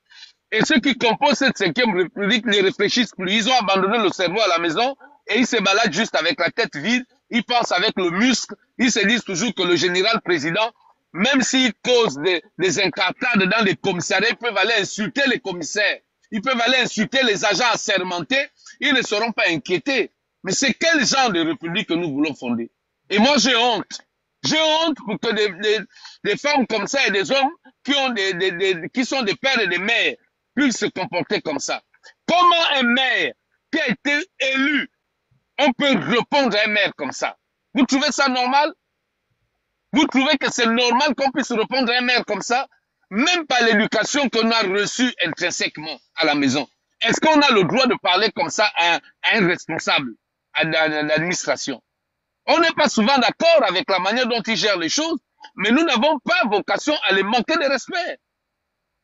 et ceux qui composent cette 5e République ne réfléchissent plus. Ils ont abandonné le cerveau à la maison et ils se baladent juste avec la tête vide. Ils pensent avec le muscle. Ils se disent toujours que le général président, même s'il cause des incartades dans les commissariats, ils peuvent aller insulter les commissaires. Ils peuvent aller insulter les agents assermentés. Ils ne seront pas inquiétés. Mais c'est quel genre de république que nous voulons fonder? Et moi, j'ai honte. J'ai honte pour que des femmes comme ça et des hommes qui sont des pères et des mères puissent se comporter comme ça. Comment un maire qui a été élu, on peut répondre à un maire comme ça? Vous trouvez ça normal? Vous trouvez que c'est normal qu'on puisse répondre à un maire comme ça? Même pas l'éducation qu'on a reçue intrinsèquement à la maison. Est-ce qu'on a le droit de parler comme ça à un responsable d'administration? On n'est pas souvent d'accord avec la manière dont ils gèrent les choses, mais nous n'avons pas vocation à les manquer de respect.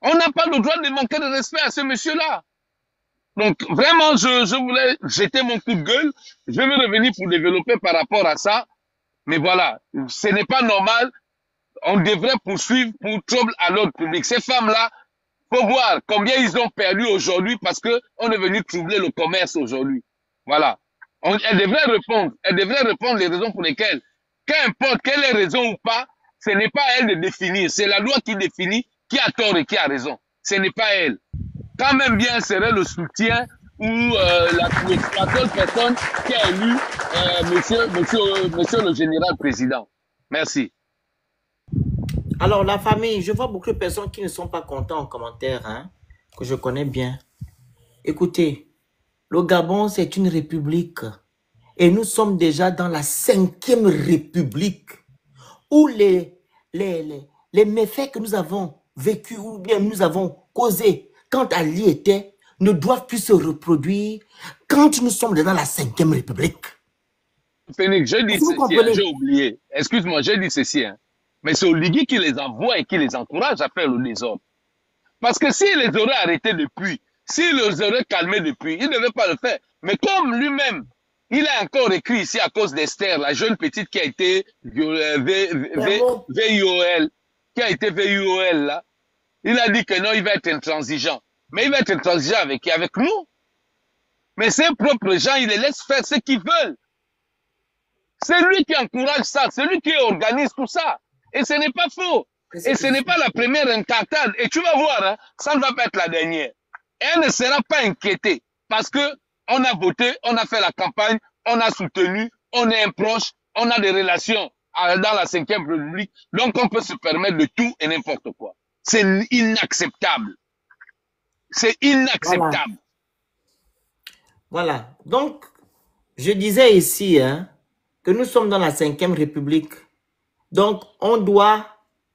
On n'a pas le droit de manquer de respect à ce monsieur-là. Donc, vraiment, je voulais jeter mon coup de gueule. Je vais revenir pour développer par rapport à ça. Mais voilà, ce n'est pas normal. On devrait poursuivre pour trouble à l'ordre public. Ces femmes-là, faut voir combien ils ont perdu aujourd'hui parce que on est venu troubler le commerce aujourd'hui. Voilà. Elle devrait répondre les raisons pour lesquelles, qu'importe quelle est raison ou pas, ce n'est pas à elle de définir. C'est la loi qui définit qui a tort et qui a raison. Ce n'est pas elle. Quand même bien serait le soutien ou la seule personne qui a élu monsieur le général président. Merci. Alors, la famille, je vois beaucoup de personnes qui ne sont pas contents en commentaire, hein, que je connais bien. Écoutez, le Gabon, c'est une république. Et nous sommes déjà dans la 5e République où les méfaits que nous avons vécus ou bien nous avons causés quand Ali était ne doivent plus se reproduire quand nous sommes dans la 5e République. Phoenix, je dis Est-ce que vous ceci, hein, comprenez? j'ai oublié. Excuse-moi, je dis ceci. Hein. Mais c'est Oligui qui les envoie et qui les encourage à faire le désordre. Parce que s'il les aurait arrêtés depuis, s'il les aurait calmés depuis, il ne devait pas le faire. Mais comme lui-même, il a encore écrit ici à cause d'Esther, la jeune petite qui a été VIOL, qui a été VIOL là, il a dit que non, il va être intransigeant. Mais il va être intransigeant avec qui? Avec nous. Mais ses propres gens, il les laisse faire ce qu'ils veulent. C'est lui qui encourage ça, c'est lui qui organise tout ça. Et ce n'est pas faux. Et ce n'est pas la première incartade. Et tu vas voir, hein, ça ne va pas être la dernière. Et elle ne sera pas inquiétée. Parce que on a voté, on a fait la campagne, on a soutenu, on est un proche, on a des relations dans la 5e République. Donc on peut se permettre de tout et n'importe quoi. C'est inacceptable. C'est inacceptable. Voilà. Donc, je disais ici hein, que nous sommes dans la 5e République. Donc, on doit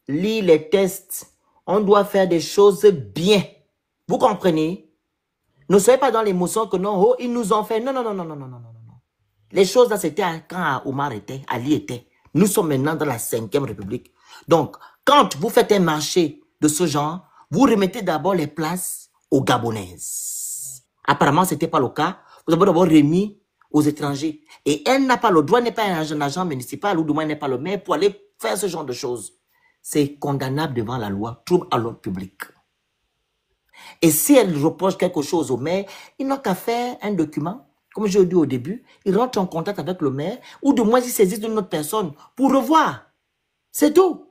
lire les tests. On doit faire des choses bien. Vous comprenez? Ne soyez pas dans l'émotion que non, oh, ils nous ont fait. Non, non, non, non, non, non, non, non, non. Les choses là, c'était quand Omar était, Ali était. Nous sommes maintenant dans la 5e République. Donc, quand vous faites un marché de ce genre, vous remettez d'abord les places aux Gabonaises. Apparemment, ce n'était pas le cas. Vous avez d'abord remis aux étrangers. Et elle n'a pas le droit, n'est pas un agent municipal, ou du moins n'est pas le maire pour aller faire ce genre de choses. C'est condamnable devant la loi, trouble à l'ordre public. Et si elle reproche quelque chose au maire, ils n'ont qu'à faire un document, comme je l'ai dit au début, ils rentrent en contact avec le maire, ou du moins ils saisissent d'une autre personne pour revoir. C'est tout.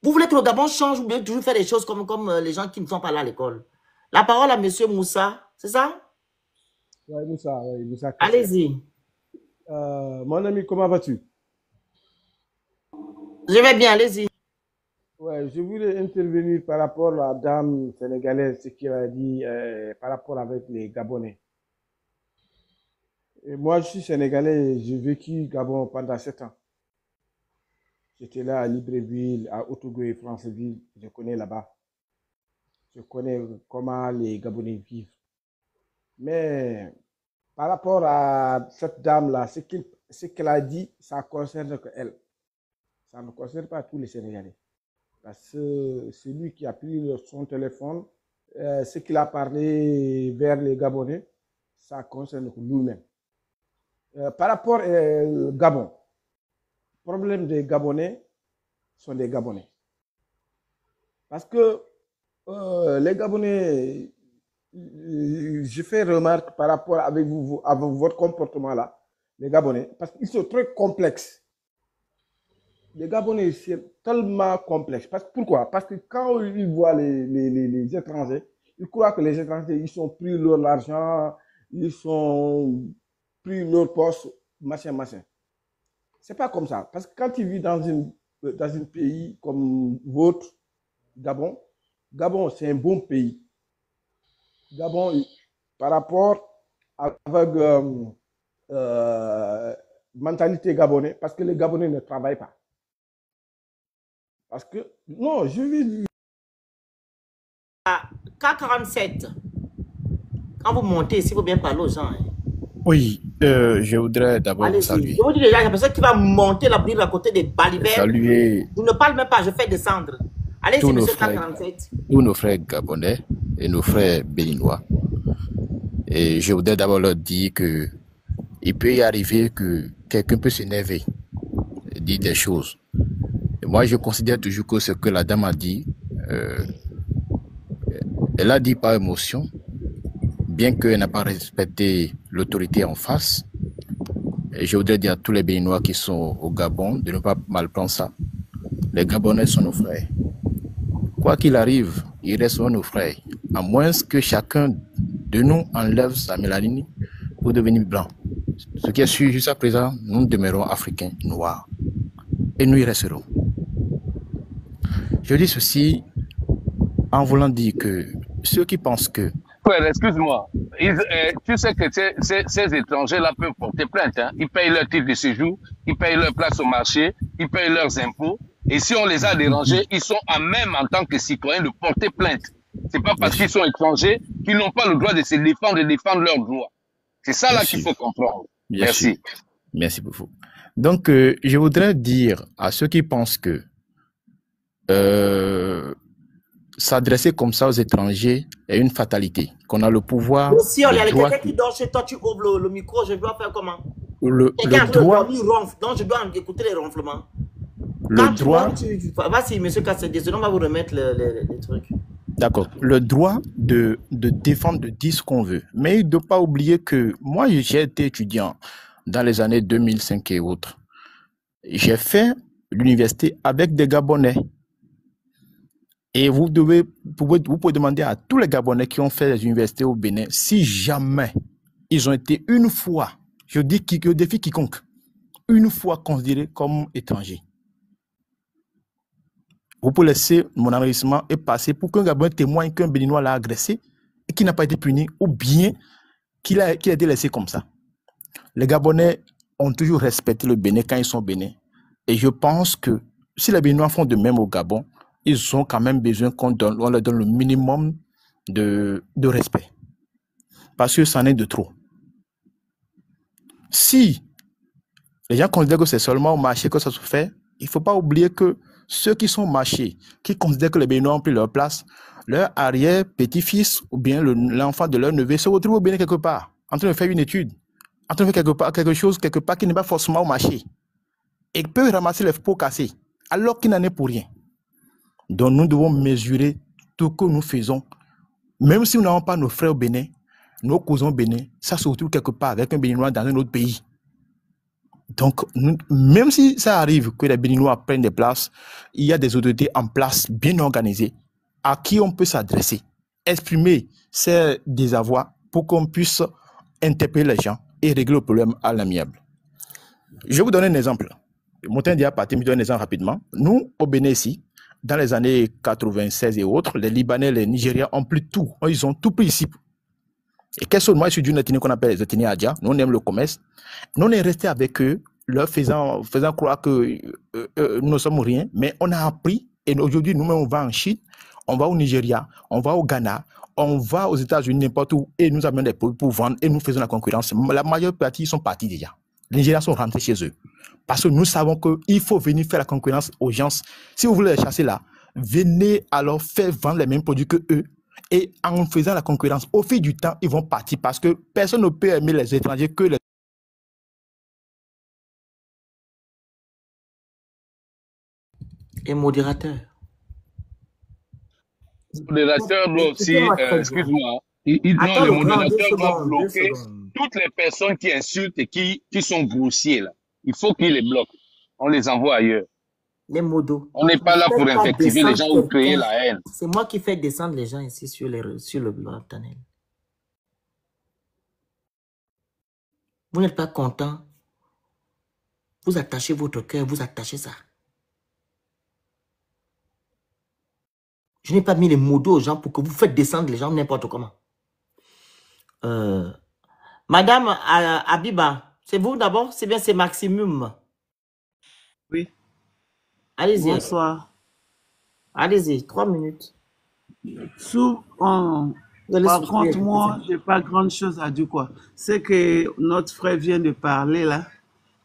Vous voulez que le Gabon change, ou bien toujours faire des choses comme les gens qui ne sont pas là à l'école. La parole à M. Moussa, c'est ça? Oui, Moussa. Allez-y. Mon ami, comment vas-tu? Je vais bien, allez-y. Ouais, je voulais intervenir par rapport à la dame sénégalaise, ce qu'elle a dit par rapport avec les Gabonais. Et moi, je suis sénégalais, j'ai vécu au Gabon pendant 7 ans. J'étais là à Libreville, à Otogo et Franceville, je connais là-bas. Je connais comment les Gabonais vivent. Mais par rapport à cette dame-là, ce qu'elle a dit, ça concerne que elle. Ça ne concerne pas tous les Sénégalais. Parce que c'est lui qui a pris son téléphone, ce qu'il a parlé vers les Gabonais, ça concerne lui-même. Par rapport au Gabon, le problème des Gabonais sont des Gabonais. Parce que les Gabonais, je fais remarque par rapport avec votre comportement là, les Gabonais, parce qu'ils sont très complexes. Les Gabonais, c'est tellement complexe. Pourquoi? Parce que quand ils voient les étrangers, ils croient que les étrangers, ils sont pris leur argent, ils sont pris leur poste, machin. C'est pas comme ça. Parce que quand tu vis dans un pays comme votre, Gabon, c'est un bon pays. Gabon, par rapport avec mentalité gabonaise, parce que les Gabonais ne travaillent pas. Parce que, non, je vis... K47, quand vous montez, s'il faut bien parler aux gens. Hein. Oui, je voudrais d'abord vous saluer. Je vous dis déjà, la personne qui va monter la bride à côté des balivers, saluer. Je ne parle même pas, je fais descendre. Allez-y, monsieur K47. Tous nos frères gabonais et nos frères béninois. Et je voudrais d'abord leur dire que il peut y arriver que quelqu'un peut s'énerver, dire des choses. Et moi, je considère toujours que ce que la dame a dit, elle a dit par émotion, bien qu'elle n'a pas respecté l'autorité en face. Et je voudrais dire à tous les Béninois qui sont au Gabon de ne pas mal prendre ça. Les Gabonais sont nos frères. Quoi qu'il arrive, ils resteront nos frères. À moins que chacun de nous enlève sa mélanine pour devenir blanc. Ce qui est sûr, jusqu'à présent, nous demeurons africains, noirs. Et nous y resterons. Je dis ceci en voulant dire que ceux qui pensent que... Ouais, excuse-moi. Tu sais que ces étrangers-là peuvent porter plainte. Hein? Ils payent leur titre de séjour, ils payent leur place au marché, ils payent leurs impôts. Et si on les a dérangés, ils sont à même en tant que citoyens de porter plainte. C'est pas parce qu'ils sont étrangers qu'ils n'ont pas le droit de se défendre et défendre leurs droits. C'est ça là qu'il faut comprendre. Merci. Merci beaucoup. Donc, je voudrais dire à ceux qui pensent que s'adresser comme ça aux étrangers est une fatalité, qu'on a le pouvoir, Aussi, il y a le droit, quelqu'un qui dort chez toi, tu ouvres le micro, je dois faire comment? le Quelqu'un droit, qui ronfle, donc je dois écouter les ronflements. le Quand tu droit, ronfles, vas-y, monsieur Cassé, on va vous remettre les trucs. d'accord, le droit de défendre, de dire ce qu'on veut. Mais il ne faut pas oublier que moi, j'ai été étudiant dans les années 2005 et autres. J'ai fait l'université avec des Gabonais. Et vous pouvez demander à tous les Gabonais qui ont fait les universités au Bénin si jamais ils ont été une fois, je défie quiconque, une fois considérés comme étrangers. Vous pouvez laisser mon enregistrement et passer pour qu'un Gabonais témoigne qu'un Béninois l'a agressé et qu'il n'a pas été puni, ou bien qu'il a été laissé comme ça. Les Gabonais ont toujours respecté le Bénin quand ils sont Bénin. Et je pense que si les Béninois font de même au Gabon, ils ont quand même besoin qu'on leur donne le minimum de respect. Parce que c'en est de trop. Si les gens considèrent que c'est seulement au marché que ça se fait, il ne faut pas oublier que ceux qui sont marchés, qui considèrent que les Béninois ont pris leur place, leur arrière-petit-fils ou bien l'enfant de leur neveu se retrouve au Bénin quelque part, en train de faire une étude, en train de faire quelque chose quelque part qui n'est pas forcément au marché, et peut ramasser les pots cassés, alors qu'il n'en est pour rien. Donc nous devons mesurer tout ce que nous faisons. Même si nous n'avons pas nos frères au Bénin, nos cousins au Bénin, ça se retrouve quelque part avec un Béninois dans un autre pays. Donc, même si ça arrive que les Béninois prennent des places, il y a des autorités en place bien organisées à qui on peut s'adresser, exprimer ses désavoirs pour qu'on puisse interpeller les gens et régler le problème à l'amiable. Je vais vous donner un exemple. Montagne dit à partir, je donne un exemple rapidement. Nous, au Bénin ici, dans les années 96 et autres, les Libanais, les Nigériens ont pris tout. Ils ont tout pris ici. Et quels sont moi, je suis d'une ethnie qu'on appelle les ethnies Adja. Nous, on aime le commerce. Nous, on est resté avec eux, leur faisant croire que nous ne sommes rien. Mais on a appris. Et aujourd'hui, nous-mêmes, on va en Chine, on va au Nigeria, on va au Ghana, on va aux États-Unis, n'importe où. Et nous amenons des produits pour vendre et nous faisons la concurrence. La majeure partie, ils sont partis déjà. Les Nigériens sont rentrés chez eux. Parce que nous savons qu'il faut venir faire la concurrence aux gens. Si vous voulez les chasser là, venez alors faire vendre les mêmes produits que eux. Et en faisant la concurrence, au fil du temps, ils vont partir parce que personne ne peut aimer les étrangers que les... Et modérateur. Le modérateur doit aussi, excuse-moi, non, le modérateur doit bloquer toutes les personnes qui insultent et qui sont grossiers là. Il faut qu'il les bloque. On les envoie ailleurs. Les modos. On n'est pas là pour infectiver les gens ou créer la haine. C'est moi qui fais descendre les gens ici sur le blog, Tanel. Vous n'êtes pas content. Vous attachez votre cœur, vous attachez ça. Je n'ai pas mis les modos aux gens pour que vous faites descendre les gens n'importe comment. Madame Abiba, c'est vous d'abord? C'est bien, c'est Maximum. Oui. Allez-y. Bonsoir. Allez-y, 3 minutes. Par contre, moi, je n'ai pas grande chose à dire quoi. C'est que notre frère vient de parler là.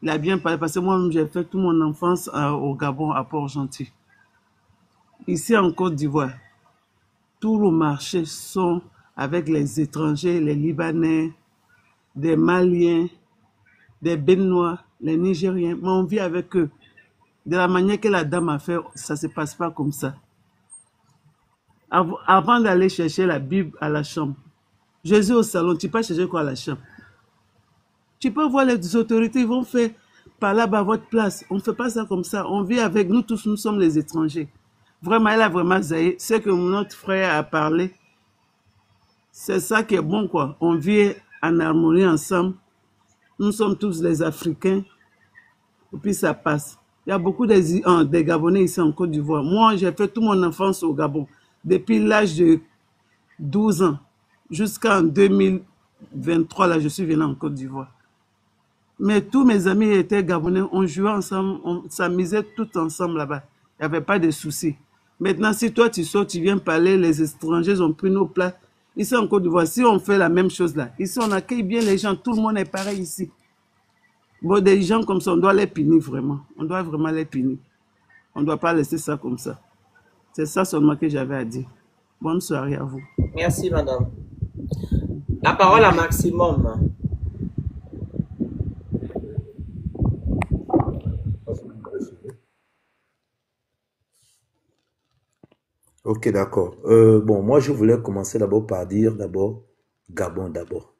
Il a bien parlé parce que moi, j'ai fait toute mon enfance au Gabon, à Port-Gentil. Ici en Côte d'Ivoire, tous les marchés sont avec les étrangers, les Libanais, des Maliens, des Béninois, les Nigériens. Mais on vit avec eux. De la manière que la dame a fait, ça ne se passe pas comme ça. Avant d'aller chercher la Bible à la chambre, Jésus au salon, tu peux chercher quoi à la chambre? Tu peux voir les autorités, ils vont faire par là-bas à votre place. On ne fait pas ça comme ça. On vit avec nous tous, nous sommes les étrangers. Vraiment, elle a vraiment zaï. Ce que notre frère a parlé, c'est ça qui est bon, quoi. On vit en harmonie ensemble. Nous sommes tous les Africains. Et puis ça passe. Il y a beaucoup des Gabonais ici en Côte d'Ivoire. Moi, j'ai fait toute mon enfance au Gabon. Depuis l'âge de 12 ans jusqu'en 2023, là, je suis venu en Côte d'Ivoire. Mais tous mes amis étaient Gabonais. On jouait ensemble, on s'amusait tous ensemble là-bas. Il n'y avait pas de soucis. Maintenant, si toi, tu sors, tu viens parler, les étrangers ont pris nos plats. Ici en Côte d'Ivoire, si on fait la même chose là, ici, on accueille bien les gens. Tout le monde est pareil ici. Bon, des gens comme ça, on doit les punir vraiment. On doit vraiment les punir. On ne doit pas laisser ça comme ça. C'est ça seulement que j'avais à dire. Bonne soirée à vous. Merci, madame. La parole à Maximum. Ok, d'accord. Bon, moi, je voulais commencer d'abord par dire Gabon d'abord.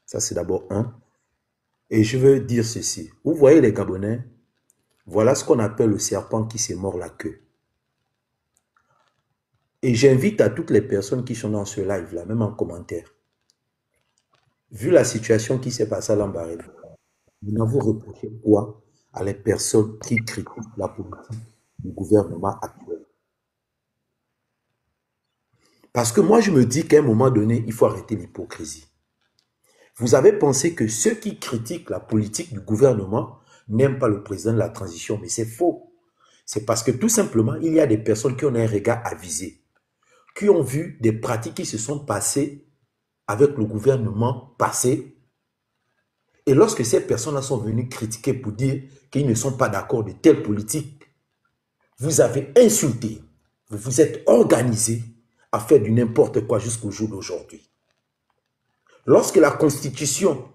Ça, c'est d'abord un. Et je veux dire ceci. Vous voyez les Gabonais, voilà ce qu'on appelle le serpent qui se mord la queue. Et j'invite à toutes les personnes qui sont dans ce live-là, même en commentaire, vu la situation qui s'est passée à Lambaréné, nous n'avons reproché quoi à les personnes qui critiquent la politique du gouvernement actuel. Parce que moi, je me dis qu'à un moment donné, il faut arrêter l'hypocrisie. Vous avez pensé que ceux qui critiquent la politique du gouvernement n'aiment pas le président de la transition, mais c'est faux. C'est parce que tout simplement, il y a des personnes qui ont un regard avisé, qui ont vu des pratiques qui se sont passées avec le gouvernement passé. Et lorsque ces personnes-là sont venues critiquer pour dire qu'ils ne sont pas d'accord de telle politique, vous avez insulté, vous vous êtes organisé à faire du n'importe quoi jusqu'au jour d'aujourd'hui. Lorsque la Constitution,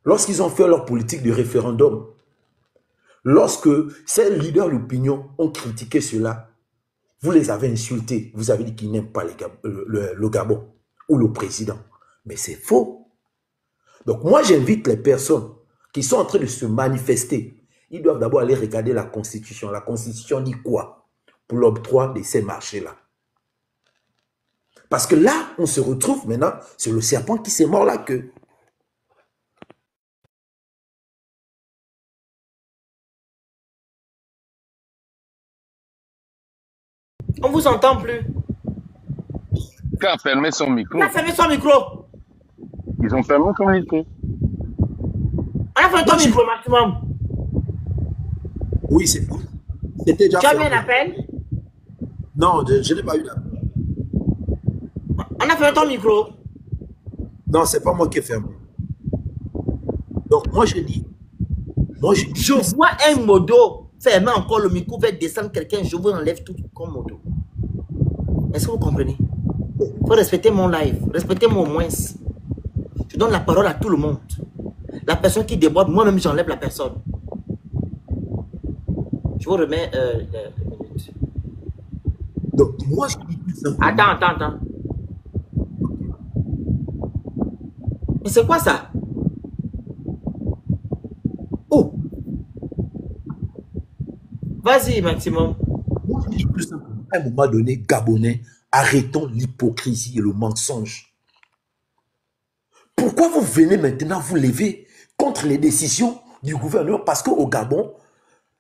lorsqu'ils ont fait leur politique de référendum, lorsque ces leaders d'opinion ont critiqué cela, vous les avez insultés, vous avez dit qu'ils n'aiment pas le Gabon ou le président. Mais c'est faux. Donc moi j'invite les personnes qui sont en train de se manifester, ils doivent d'abord aller regarder la Constitution. La Constitution dit quoi pour l'octroi de ces marchés-là? Parce que là, on se retrouve maintenant sur le serpent qui s'est mort la queue. On vous entend plus. Qui a fermé son micro? On a fermé son micro. Ils ont fermé son micro. On a fermé ton micro, Maximum. Oui, c'est bon. C'était déjà Tu as fermé. eu un appel? Non, je n'ai pas eu d'appel. On a fermé ton micro. Non, c'est pas moi qui ai fermé. Donc, moi, je dis... Je vois un modo fermer encore le micro, vers descendre quelqu'un, je vous enlève tout comme modo. Est-ce que vous comprenez? Il faut respecter mon live, respectez-moi au moins. Je donne la parole à tout le monde. La personne qui déborde, moi-même, j'enlève la personne. Je vous remets les minutes. Donc, moi, je dis tout simplement... Attends. Mais c'est quoi ça? Oh! Vas-y, Maximum. Moi, je dis tout simplement, à un moment donné, Gabonais, arrêtons l'hypocrisie et le mensonge. Pourquoi vous venez maintenant vous lever contre les décisions du gouvernement? Parce qu'au Gabon,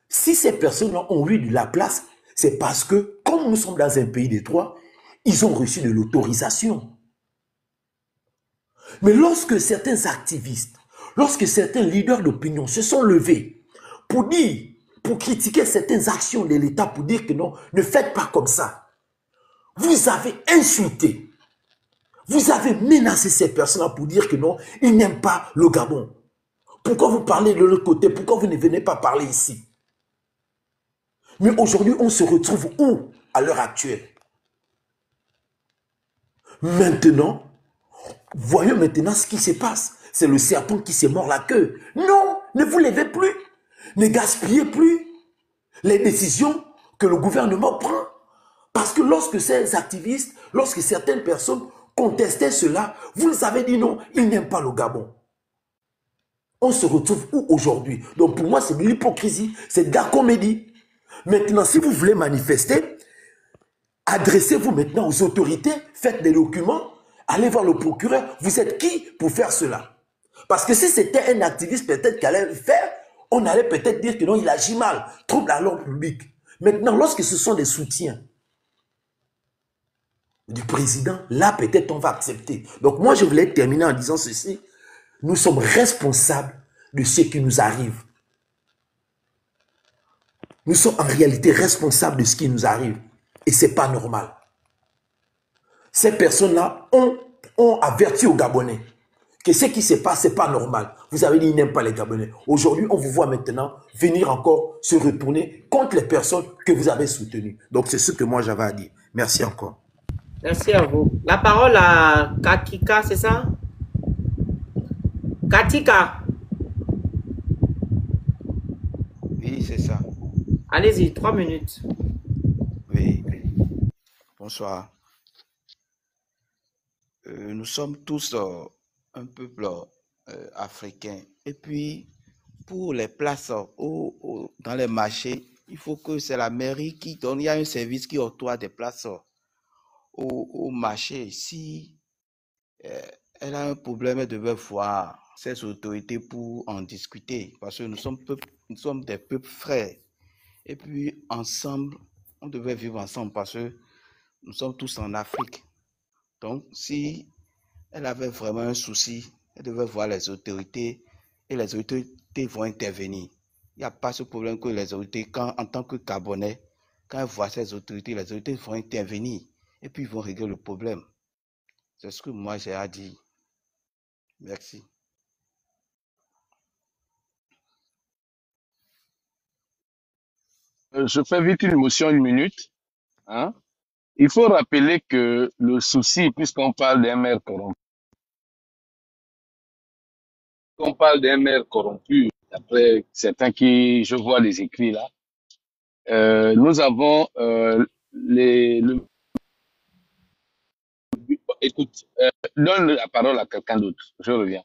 si ces personnes-là ont eu de la place, c'est parce que, comme nous sommes dans un pays des droits, ils ont reçu de l'autorisation. Mais lorsque certains activistes, lorsque certains leaders d'opinion se sont levés pour dire, pour critiquer certaines actions de l'État, pour dire que non, ne faites pas comme ça, vous avez insulté, vous avez menacé ces personnes-là pour dire que non, ils n'aiment pas le Gabon. Pourquoi vous parlez de l'autre côté? Pourquoi vous ne venez pas parler ici? Mais aujourd'hui, on se retrouve où à l'heure actuelle? Maintenant, voyons maintenant ce qui se passe. C'est le serpent qui se mord la queue. Non, ne vous levez plus. Ne gaspillez plus les décisions que le gouvernement prend. Parce que lorsque ces activistes, lorsque certaines personnes contestaient cela, vous les avez dit non, ils n'aiment pas le Gabon. On se retrouve où aujourd'hui? Donc pour moi, c'est de l'hypocrisie, c'est de la comédie. Maintenant, si vous voulez manifester, adressez-vous maintenant aux autorités, faites des documents, allez voir le procureur. Vous êtes qui pour faire cela? Parce que si c'était un activiste peut-être qui allait le faire, on allait peut-être dire que non, il agit mal, trouble à l'ordre public. Maintenant, lorsque ce sont des soutiens du président, là peut-être on va accepter. Donc moi, je voulais terminer en disant ceci. Nous sommes responsables de ce qui nous arrive. Nous sommes en réalité responsables de ce qui nous arrive. Et ce n'est pas normal. Ces personnes-là ont averti aux Gabonais que ce qui se passe, ce n'est pas normal. Vous avez dit qu'il n'aime pas les Gabonais. Aujourd'hui, on vous voit maintenant venir encore se retourner contre les personnes que vous avez soutenues. Donc, c'est ce que moi j'avais à dire. Merci encore. Merci à vous. La parole à Katika, c'est ça? Katika. Oui, c'est ça. Allez-y, 3 minutes. Oui. Bonsoir. Nous sommes tous un peuple africain. Et puis, pour les places dans les marchés, il faut que c'est la mairie qui donne. Il y a un service qui octroie des places au marché. Si elle a un problème, elle devait voir ses autorités pour en discuter. Parce que nous sommes des peuples frères. Et puis, ensemble, on devait vivre ensemble parce que nous sommes tous en Afrique. Donc, si elle avait vraiment un souci, elle devait voir les autorités et les autorités vont intervenir. Il n'y a pas ce problème que les autorités, en tant que Gabonais, quand elles voient ces autorités, les autorités vont intervenir et puis ils vont régler le problème. C'est ce que moi j'ai à dire. Merci. Je fais vite une motion, 1 minute. Hein? Il faut rappeler que le souci, puisqu'on parle d'un maire corrompu, après certains qui, je vois les écrits là, nous avons écoute, donne la parole à quelqu'un d'autre. Je reviens.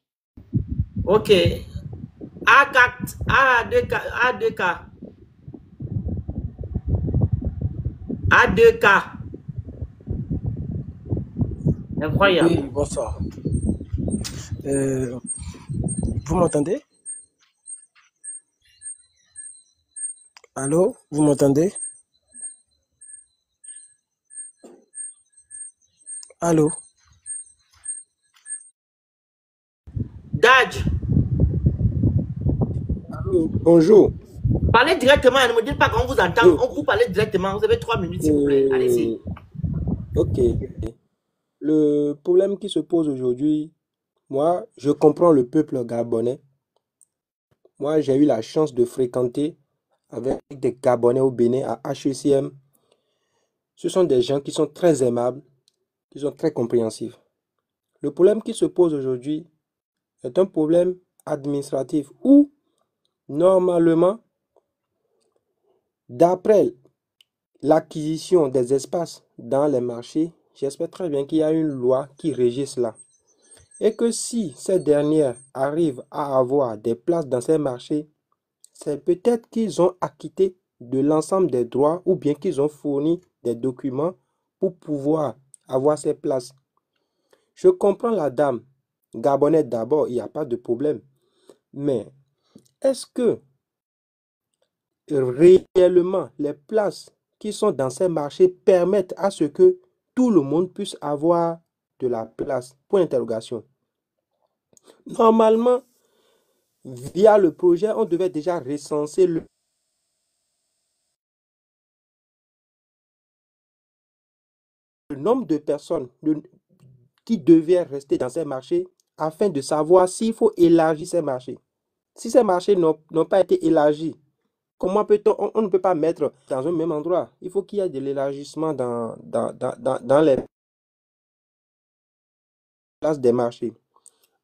Ok. A4, A2K, A2K. A2K. Incroyable. Oui, bonsoir. Vous m'entendez? Allô? Vous m'entendez? Allô? Daj. Allô? Bonjour. Parlez directement, ne me dites pas qu'on vous entend. Oui. On vous parle directement. Vous avez 3 minutes, s'il vous plaît. Allez-y. Ok. Le problème qui se pose aujourd'hui, moi, je comprends le peuple gabonais. Moi, j'ai eu la chance de fréquenter avec des Gabonais au Bénin à HECM. Ce sont des gens qui sont très aimables, qui sont très compréhensifs. Le problème qui se pose aujourd'hui est un problème administratif où, normalement, d'après l'acquisition des espaces dans les marchés, j'espère très bien qu'il y a une loi qui régit cela. Et que si ces dernières arrivent à avoir des places dans ces marchés, c'est peut-être qu'ils ont acquitté de l'ensemble des droits ou bien qu'ils ont fourni des documents pour pouvoir avoir ces places. Je comprends la dame gabonaise d'abord, il n'y a pas de problème. Mais est-ce que réellement les places qui sont dans ces marchés permettent à ce que tout le monde puisse avoir de la place? Point d'interrogation. Normalement, via le projet, on devait déjà recenser le nombre de personnes qui devaient rester dans ces marchés afin de savoir s'il faut élargir ces marchés. Si ces marchés n'ont pas été élargis, comment peut-on, on ne peut pas mettre dans un même endroit. Il faut qu'il y ait de l'élargissement dans les places des marchés.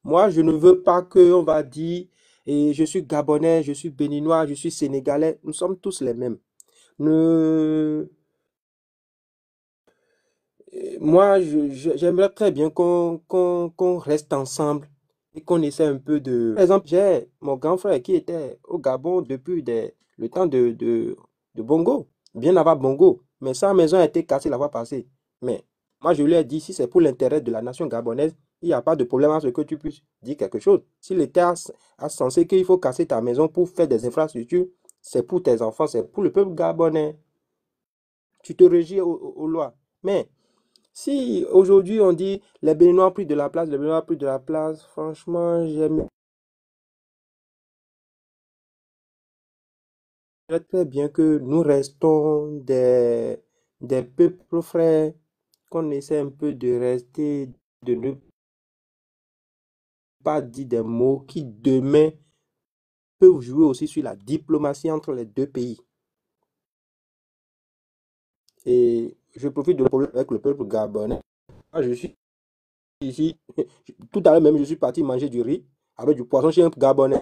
Moi, je ne veux pas qu'on va dire je suis gabonais, je suis béninois, je suis sénégalais. Nous sommes tous les mêmes. Moi, j'aimerais très bien qu'on reste ensemble et qu'on essaie un peu de... Par exemple, j'ai mon grand frère qui était au Gabon depuis le temps de Bongo, bien avant Bongo. Mais sa maison a été cassée la fois passée. Mais moi, je lui ai dit, si c'est pour l'intérêt de la nation gabonaise, il n'y a pas de problème à ce que tu puisses dire quelque chose. Si l'État a censé qu'il faut casser ta maison pour faire des infrastructures, c'est pour tes enfants, c'est pour le peuple gabonais. Tu te régis aux lois. Mais si aujourd'hui on dit les Béninois ont pris de la place, les Béninois ont pris de la place, franchement, j'aimerais très bien que nous restons des peuples frères, qu'on essaie un peu de rester, de ne pas dit des mots qui demain peuvent jouer aussi sur la diplomatie entre les deux pays. Et je profite de le problème avec le peuple gabonais. Moi, je suis ici, tout à l'heure même, je suis parti manger du riz avec du poisson chez un gabonais.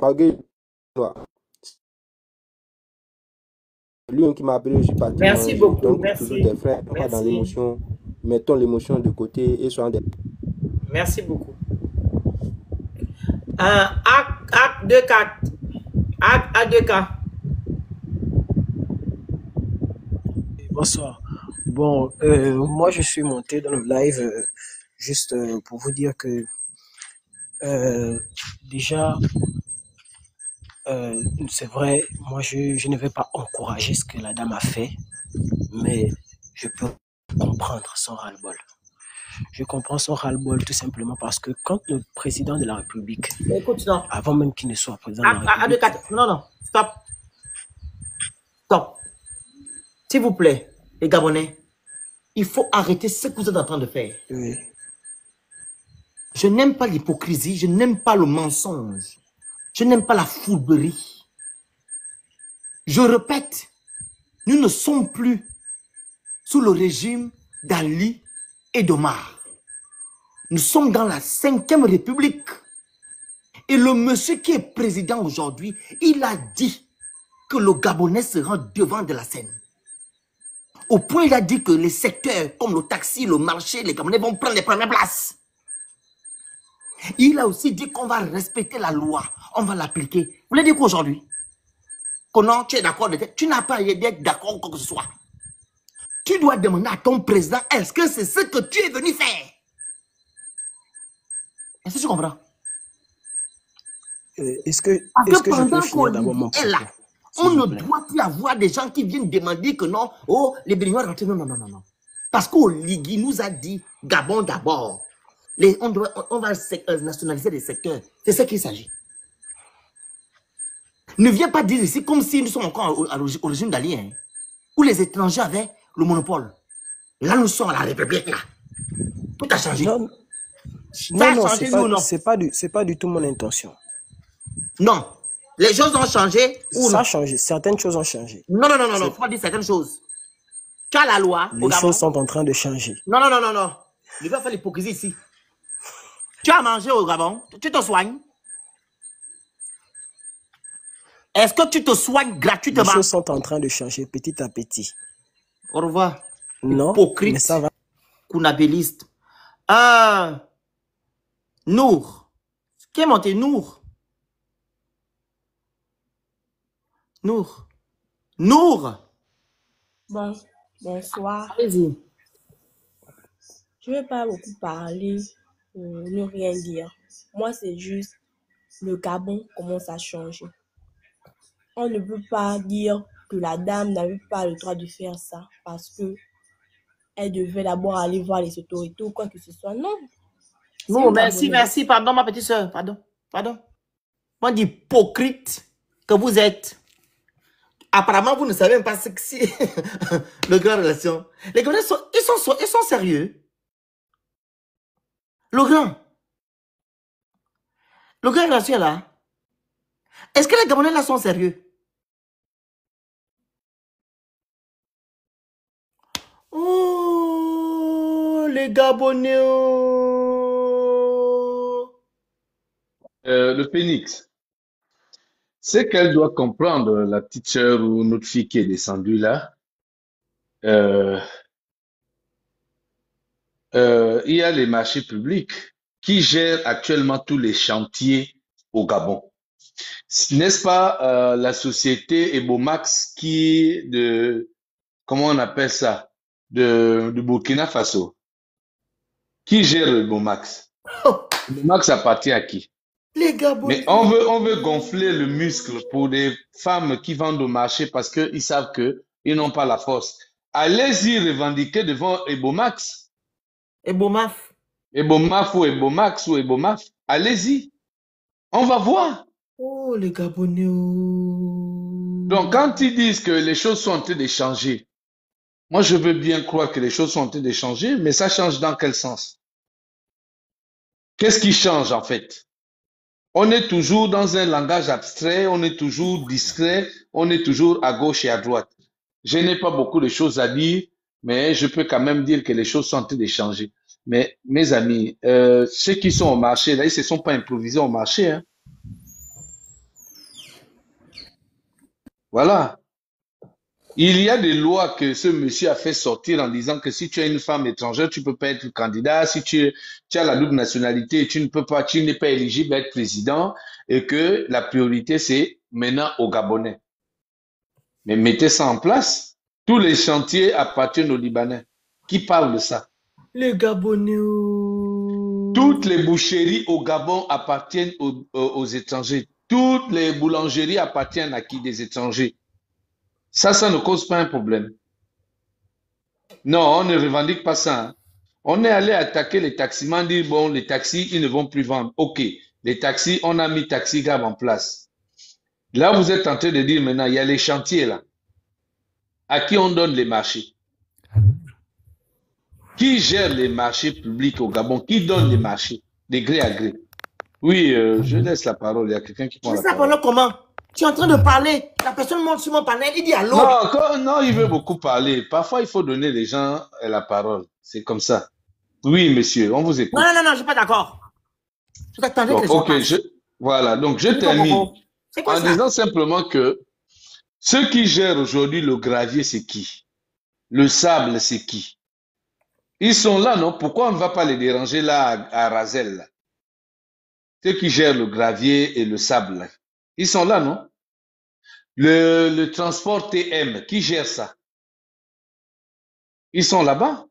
Lui qui m'a appelé, je suis parti Merci manger. beaucoup. Donc, Merci. toujours des frères, pas dans Merci. l'émotion. Mettons l'émotion de côté et soyons des... Merci beaucoup. Acte 2, 4. Acte A2K. Bonsoir. Bon, moi je suis monté dans le live juste pour vous dire que déjà, c'est vrai, moi je ne vais pas encourager ce que la dame a fait, mais je peux comprendre son ras-le-bol. Je comprends son ras-le-bol tout simplement parce que quand le président de la République, Écoute, non. avant même qu'il ne soit président de la A2, République, 4. Non, non. Stop. Stop. S'il vous plaît, les Gabonais, il faut arrêter ce que vous êtes en train de faire. oui, Je n'aime pas l'hypocrisie, je n'aime pas le mensonge, je n'aime pas la fourberie. Je répète, nous ne sommes plus sous le régime d'Ali et d'Omar. Nous sommes dans la 5e République. Et le monsieur qui est président aujourd'hui, il a dit que le Gabonais sera devant de la scène. Au point, il a dit que les secteurs comme le taxi, le marché, les Gabonais vont prendre les premières places. Il a aussi dit qu'on va respecter la loi, on va l'appliquer. Vous voulez dire qu'aujourd'hui, que non, tu es d'accord, tu n'as pas d'être d'accord quoi que ce soit. Tu dois demander à ton président, est-ce que c'est ce que tu es venu faire? Est-ce que tu comprends? est-ce que Parce que je peux pendant finir d'abord mon qu'on est là, propos, on s'il ne vous plaît? doit plus avoir des gens qui viennent demander que non, oh, les Béninois rentrent. Non, non, non, non, non. Parce qu'Oligui nous a dit, Gabon d'abord. On va nationaliser les secteurs. C'est ce qu'il s'agit. Ne viens pas dire ici comme si nous sommes encore au régime d'Ali, hein, où les étrangers avaient le monopole. Là, nous sommes à la République, là. Tout a changé. Non, Ça a non, changé, nous, non? c'est pas du tout mon intention. Non. Les choses ont changé ou Ça non? a changé, certaines choses ont changé. Non, non, non, non, non. C'est- Faut pas dire certaines choses. Tu as la loi au Les Gabon. choses sont en train de changer. Non, non, non, non, non. Ne vais pas faire l'hypocrisie ici. Tu as mangé au Gabon, tu te soignes. Est-ce que tu te soignes Les gratuitement? choses sont en train de changer petit à petit. Au revoir. Non, mais Hypocrite, ça va. kunabéliste. Nour. Qui est monté? Nour. Nour. Nour. Bonsoir. Allez-y. Je ne vais pas beaucoup parler, ne rien dire. Moi, c'est juste le Gabon commence à changer. On ne peut pas dire que la dame n'avait pas le droit de faire ça parce que elle devait d'abord aller voir les autorités ou quoi que ce soit. Non. C'est Non, une merci, Gabonaise. merci. Pardon, ma petite soeur. Pardon. Pardon. Moi, d'hypocrite que vous êtes. Apparemment, vous ne savez même pas ce que c'est le grand relation. Les Gabonais ils sont sérieux. Le grand relation là. Est-ce que les Gabonais là sont sérieux? Oh, les Gabonais. Oh. Le Phénix, c'est qu'elle doit comprendre, la petite sœur ou notre fille qui est descendue là, euh, il y a les marchés publics qui gèrent actuellement tous les chantiers au Gabon. N'est-ce pas la société Ebomax qui est de, comment on appelle ça, de Burkina Faso, qui gère le Ebomax? Le Ebomax appartient à qui? Les Gabonais. Mais on veut gonfler le muscle pour des femmes qui vendent au marché parce qu'ils savent qu'ils n'ont pas la force. Allez-y revendiquer devant Ebomax. Ebomaf. Ebomaf ou Ebomax ou Ebomaf. Allez-y. On va voir. Oh, les Gabonais. Oh. Donc, quand ils disent que les choses sont en train de changer, moi, je veux bien croire que les choses sont en train de changer, mais ça change dans quel sens? Qu'est-ce qui change, en fait? On est toujours dans un langage abstrait, on est toujours discret, on est toujours à gauche et à droite. Je n'ai pas beaucoup de choses à dire, mais je peux quand même dire que les choses sont en train de changer. Mais mes amis, ceux qui sont au marché, là, ils ne se sont pas improvisés au marché, hein. Voilà. Il y a des lois que ce monsieur a fait sortir en disant que si tu es une femme étrangère, tu ne peux pas être candidat. Si tu as la double nationalité, tu n'es pas éligible à être président et que la priorité, c'est maintenant aux Gabonais. Mais mettez ça en place. Tous les chantiers appartiennent aux Libanais. Qui parle de ça? Les Gabonais. Toutes les boucheries au Gabon appartiennent aux étrangers. Toutes les boulangeries appartiennent à qui? Des étrangers. Ça ne cause pas un problème. Non, on ne revendique pas ça, hein. On est allé attaquer les taximans, dire bon, les taxis, ils ne vont plus vendre. Ok, les taxis, on a mis Taxi Gab en place. Là, vous êtes en train de dire maintenant, il y a les chantiers là. À qui on donne les marchés? Qui gère les marchés publics au Gabon? Qui donne les marchés de gré à gré? Oui, je laisse la parole. Il y a quelqu'un qui prend la parole. Ça comment? Tu es en train de parler. La personne monte sur mon panel, il dit allô. Non, il veut beaucoup parler. Parfois, il faut donner les gens la parole. C'est comme ça. Oui, monsieur, on vous écoute. Non, je ne suis pas d'accord. Je t'attendais que les gens passent. Voilà, donc je termine en disant simplement que ceux qui gèrent aujourd'hui le gravier, c'est qui? Le sable, c'est qui? Ils sont là, non? Pourquoi on ne va pas les déranger là à Razel, là? Ceux qui gèrent le gravier et le sable, là. Ils sont là, non? Le transport TM, qui gère ça? Ils sont là-bas.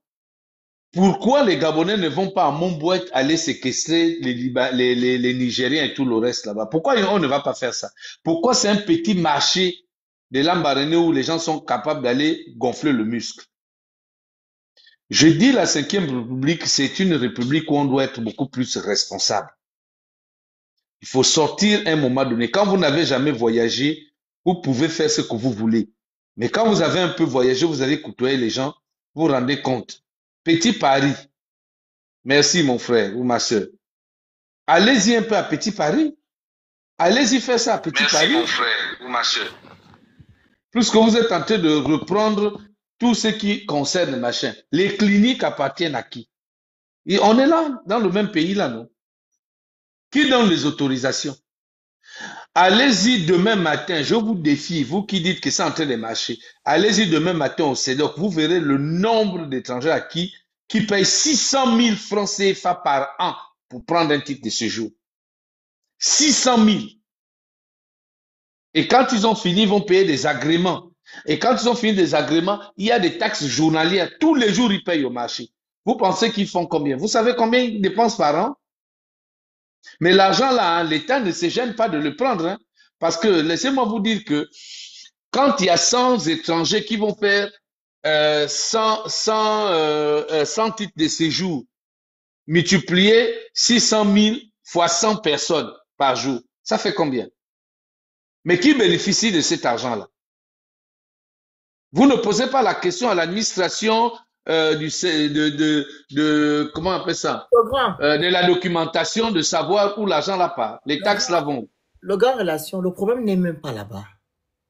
Pourquoi les Gabonais ne vont pas à Montbouette aller séquestrer les Nigériens et tout le reste là-bas? Pourquoi on ne va pas faire ça? Pourquoi c'est un petit marché de Lambaréné où les gens sont capables d'aller gonfler le muscle? Je dis la 5e République, c'est une république où on doit être beaucoup plus responsable. Il faut sortir à un moment donné. Quand vous n'avez jamais voyagé, vous pouvez faire ce que vous voulez. Mais quand vous avez un peu voyagé, vous avez côtoyé les gens, vous vous rendez compte. Petit Paris. Merci mon frère ou ma soeur. Allez-y un peu à Petit Paris. Allez-y faire ça à Petit Paris. Merci mon frère ou ma soeur. Plus que vous êtes en train de reprendre tout ce qui concerne machin. Les cliniques appartiennent à qui? Et on est là, dans le même pays là, non? Qui donne les autorisations? Allez-y demain matin, je vous défie, vous qui dites que c'est en train de marcher, allez-y demain matin au CEDOC, vous verrez le nombre d'étrangers à qui payent 600 000 francs CFA par an pour prendre un titre de séjour. 600 000. Et quand ils ont fini, ils vont payer des agréments. Et quand ils ont fini des agréments, il y a des taxes journalières. Tous les jours, ils payent au marché. Vous pensez qu'ils font combien? Vous savez combien ils dépensent par an? Mais l'argent là, hein, l'État ne se gêne pas de le prendre, hein, parce que laissez-moi vous dire que quand il y a 100 étrangers qui vont faire 100 titres de séjour, multiplier 600 000 fois 100 personnes par jour, ça fait combien? Mais qui bénéficie de cet argent-là? Vous ne posez pas la question à l'administration comment on appelle ça? De la documentation, de savoir où l'argent là part. Les taxes là vont. Le gars relation, le problème n'est même pas là-bas.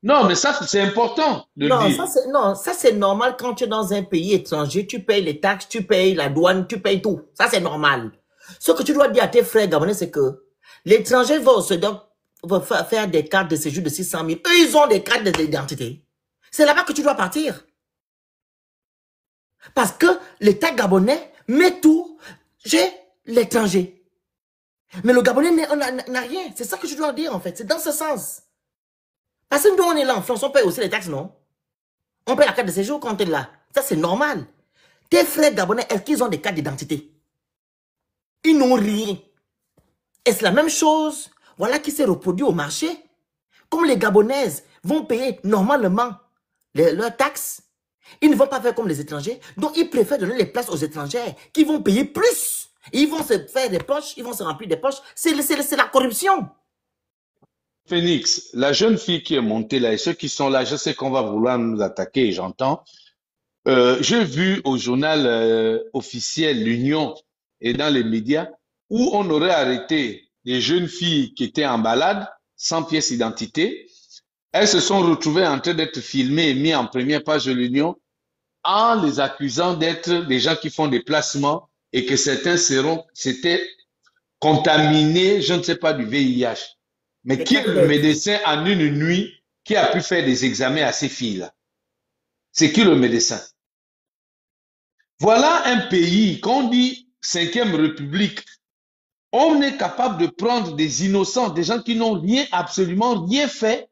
Non, mais ça, c'est important de le dire. Ça, c'est normal quand tu es dans un pays étranger, tu payes les taxes, tu payes la douane, tu payes tout. Ça, c'est normal. Ce que tu dois dire à tes frères gabonais, c'est que l'étranger vont faire des cartes de séjour de 600 000. Eux, ils ont des cartes d'identité. C'est là-bas que tu dois partir. Parce que l'État gabonais met tout chez l'étranger. Mais le Gabonais n'a rien. C'est ça que je dois dire en fait. C'est dans ce sens. Parce que nous, on est là en France, on paye aussi les taxes, non? On paye la carte de séjour quand on est là. Ça, c'est normal. Tes frères gabonais, est-ce qu'ils ont des cartes d'identité? Ils n'ont rien. Et c'est la même chose. Voilà qui s'est reproduit au marché. Comme les Gabonaises vont payer normalement leurs taxes, ils ne vont pas faire comme les étrangers. Donc, ils préfèrent donner les places aux étrangers qui vont payer plus. Ils vont se faire des poches, ils vont se remplir des poches. C'est la corruption. Phoenix, la jeune fille qui est montée là et ceux qui sont là, je sais qu'on va vouloir nous attaquer, j'entends. J'ai vu au journal officiel L'Union et dans les médias où on aurait arrêté des jeunes filles qui étaient en balade, sans pièce d'identité. Elles se sont retrouvées en train d'être filmées et mises en première page de l'Union en les accusant d'être des gens qui font des placements et que certains s'étaient contaminés, je ne sais pas, du VIH. Mais qui est le médecin en une nuit qui a pu faire des examens à ces filles-là? C'est qui le médecin? Voilà un pays qu'on dit 5e République. On est capable de prendre des innocents, des gens qui n'ont rien, absolument rien fait.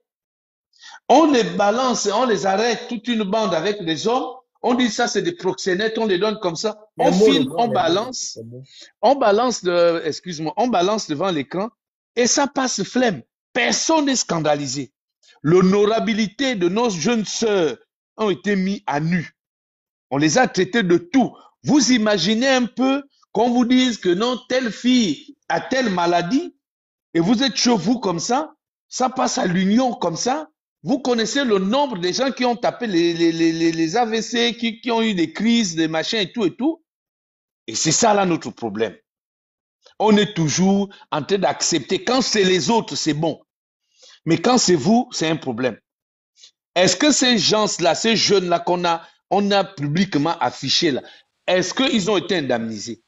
On les balance, on les arrête, toute une bande avec des hommes. On dit ça, c'est des proxénètes, on les donne comme ça. On filme, on balance, on balance devant l'écran et ça passe flemme. Personne n'est scandalisé. L'honorabilité de nos jeunes sœurs ont été mis à nu. On les a traités de tout. Vous imaginez un peu qu'on vous dise que non, telle fille a telle maladie et vous êtes chez vous comme ça passe à l'Union comme ça. Vous connaissez le nombre de gens qui ont tapé les AVC, qui ont eu des crises, des machins et tout et tout. Et c'est ça là notre problème. On est toujours en train d'accepter. Quand c'est les autres, c'est bon. Mais quand c'est vous, c'est un problème. Est-ce que ces gens-là, ces jeunes-là on a publiquement affichés là, est-ce qu'ils ont été indemnisés?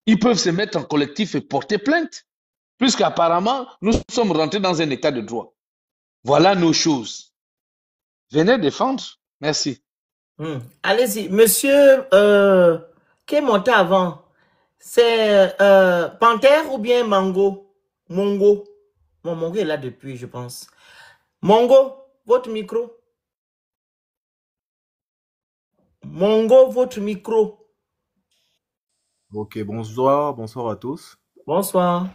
Ils peuvent se mettre en collectif et porter plainte. Puisqu'apparemment, nous sommes rentrés dans un état de droit. Voilà nos choses. Venez défendre. Merci. Allez-y. Monsieur, qui est monté avant? C'est Panthère ou bien Mango? Mongo. Bon, Mongo est là depuis, je pense. Mongo, votre micro. Mongo, votre micro. Ok, bonsoir à tous. Bonsoir.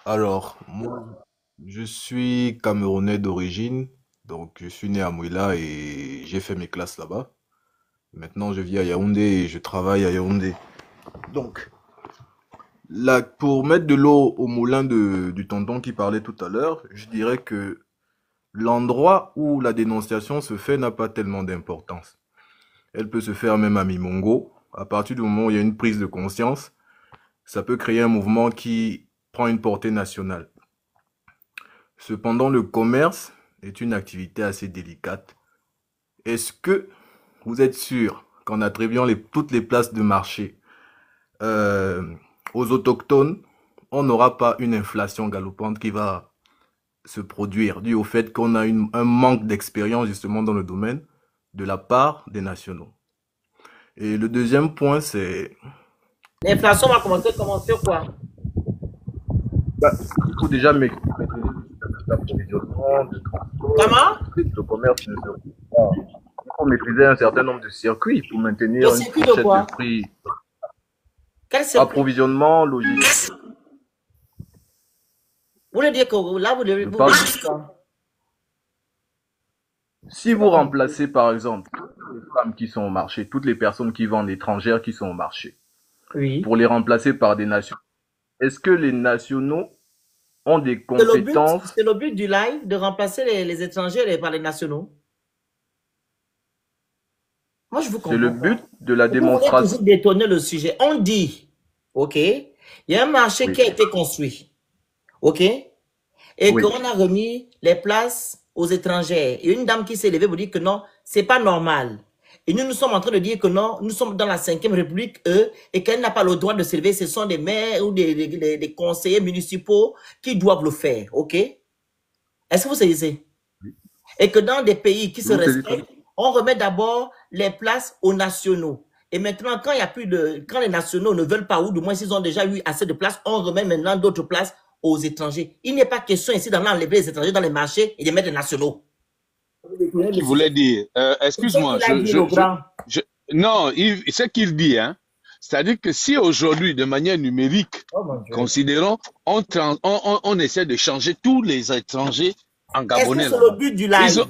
Alors, moi, je suis Camerounais d'origine, donc je suis né à Mouila et j'ai fait mes classes là-bas. Maintenant, je vis à Yaoundé et je travaille à Yaoundé. Donc, là, pour mettre de l'eau au moulin du tonton qui parlait tout à l'heure, je dirais que l'endroit où la dénonciation se fait n'a pas tellement d'importance. Elle peut se faire même à Mimongo. À partir du moment où il y a une prise de conscience, ça peut créer un mouvement qui prend une portée nationale. Cependant, le commerce est une activité assez délicate. Est-ce que vous êtes sûr qu'en attribuant toutes les places de marché aux autochtones, on n'aura pas une inflation galopante qui va se produire dû au fait qu'on a un manque d'expérience justement dans le domaine de la part des nationaux? Et le deuxième point, c'est... L'inflation va commencer quoi? Il faut déjà maîtriser l'approvisionnement, le transport. Comment? Le commerce ne se fait pas. Il faut maîtriser un certain nombre de circuits pour maintenir une fourchette de prix. Quel circuit? Approvisionnement, logistique. Vous voulez dire que là, vous devez... Si vous remplacez, par exemple, les femmes qui sont au marché, toutes les personnes qui vendent étrangères qui sont au marché, oui, pour les remplacer par des nationaux, est-ce que les nationaux ont des compétences? C'est le but du live, de remplacer les étrangers par les nationaux. Moi, je vous comprends. C'est le but de la démonstration. Vous voulez toujours détourner le sujet. On dit, OK, il y a un marché qui a été construit, OK, et qu'on a remis les places aux étrangers. Et une dame qui s'est levée pour dire que non, c'est pas normal. Et nous sommes en train de dire que non, nous sommes dans la 5e République, et qu'elle n'a pas le droit de se lever. Ce sont des maires ou des conseillers municipaux qui doivent le faire, OK? Est-ce que vous saisissez? Et que dans des pays qui se respectent, on remet d'abord les places aux nationaux. Et maintenant, quand il y a plus de, quand les nationaux ne veulent pas, ou du moins s'ils ont déjà eu assez de places, on remet maintenant d'autres places aux étrangers. Il n'est pas question ici d'enlever les étrangers dans les marchés et de mettre les nationaux. Qui voulait dire, excuse-moi, non, ce qu'il dit, hein, c'est-à-dire que si aujourd'hui, de manière numérique, considérons, on essaie de changer tous les étrangers en gabonais. Est-ce que c'est le but du live?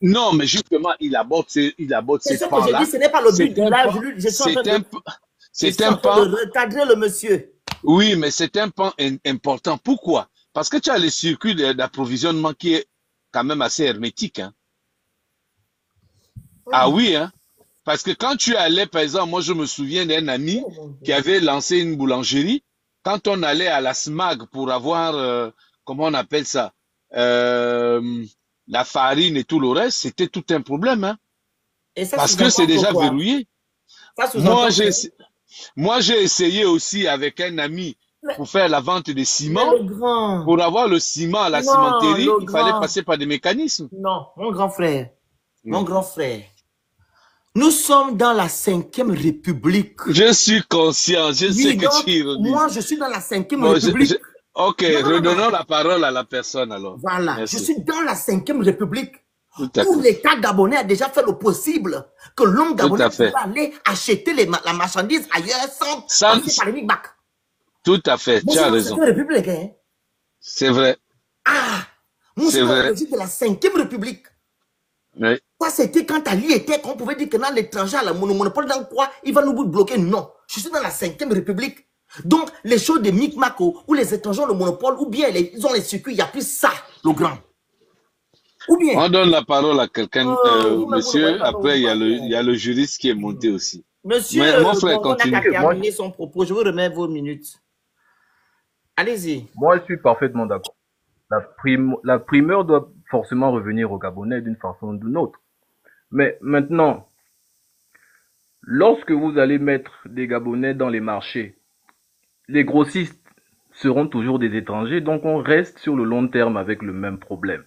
Non, mais justement, il aborde ces points-là. C'est ce que je dis, ce n'est pas le but du live. C'est un pan de recadrer le monsieur. Oui, mais c'est un pan important. Pourquoi? Parce que tu as le circuit d'approvisionnement qui est quand même assez hermétique. Hein. Ah oui, hein? Parce que quand tu allais, par exemple, moi je me souviens d'un ami qui avait lancé une boulangerie quand on allait à la SMAG pour avoir, comment on appelle ça, la farine et tout le reste, c'était tout un problème, hein, Et ça parce que c'est sous-entend déjà quoi? verrouillé. Ça sous-entend que... Moi, j'ai essayé aussi avec un ami pour faire la vente de Mais ciment. le grand... Pour avoir le ciment à la Non, cimenterie, le il fallait grand... passer par des mécanismes. Non, mon grand frère. Mon grand frère. Nous sommes dans la 5e République. Je suis conscient, je sais que donc, tu ironise. moi, je suis dans la 5e Bon, République. Ok, Non. redonnons la parole à la personne alors. Voilà, Merci. je suis dans la 5e République. Tout à Où fait. l'État gabonais a déjà fait le possible que l'homme Tout gabonais à fait. puisse aller acheter la marchandise ailleurs sans passer par les micmacs. Tout à fait, Moi, tu je as suis raison. dans la 5e République. Hein. C'est vrai. Nous C'est sommes vrai. de la 5e République. Oui. Ça, c'était quand Ali était, qu'on pouvait dire que dans l'étranger, le monopole dans quoi, il va nous bloquer. Non, je suis dans la 5e République. Donc, les choses de Micmac où les étrangers ont le monopole, ou bien ils ont les circuits, il n'y a plus ça, le grand. Ou bien... On donne la parole à quelqu'un, vous-même, monsieur. vous Après, il y a le juriste qui est monté aussi. Monsieur, Mais mon frère, on n'a continue. qu'à terminer son propos. Je vous remets vos minutes. Allez-y. Moi, je suis parfaitement d'accord. La primeur doit forcément revenir aux Gabonais d'une façon ou d'une autre. Mais maintenant, lorsque vous allez mettre des Gabonais dans les marchés, les grossistes seront toujours des étrangers, donc on reste sur le long terme avec le même problème.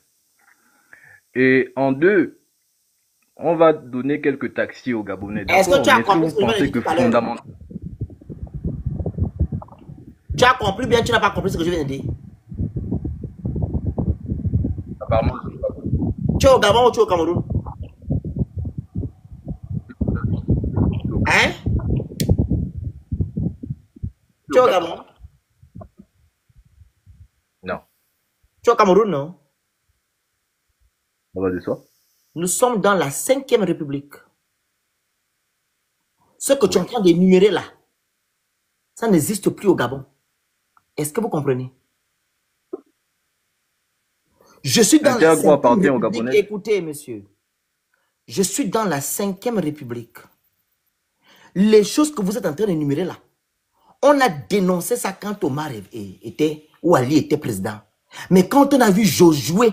Et en deux, on va donner quelques taxis aux Gabonais. Est-ce que tu as compris vous pensez que fondamentalement... Tu as compris bien, tu n'as pas compris ce que je viens de dire. Apparemment, je ne sais pas. Tu es au Gabon ou tu es au Cameroun? Hein? Tu es au Gabon? Non. Tu es au Cameroun, non? Ça va de soi. Nous sommes dans la 5e République. Ce que tu es en train d'énumérer là, ça n'existe plus au Gabon. Est-ce que vous comprenez? Je suis dans la 5e République. Écoutez, monsieur. Je suis dans la 5e République. Les choses que vous êtes en train d'énumérer là, on a dénoncé ça quand Omar était, ou Ali était président. Mais quand on a vu Josué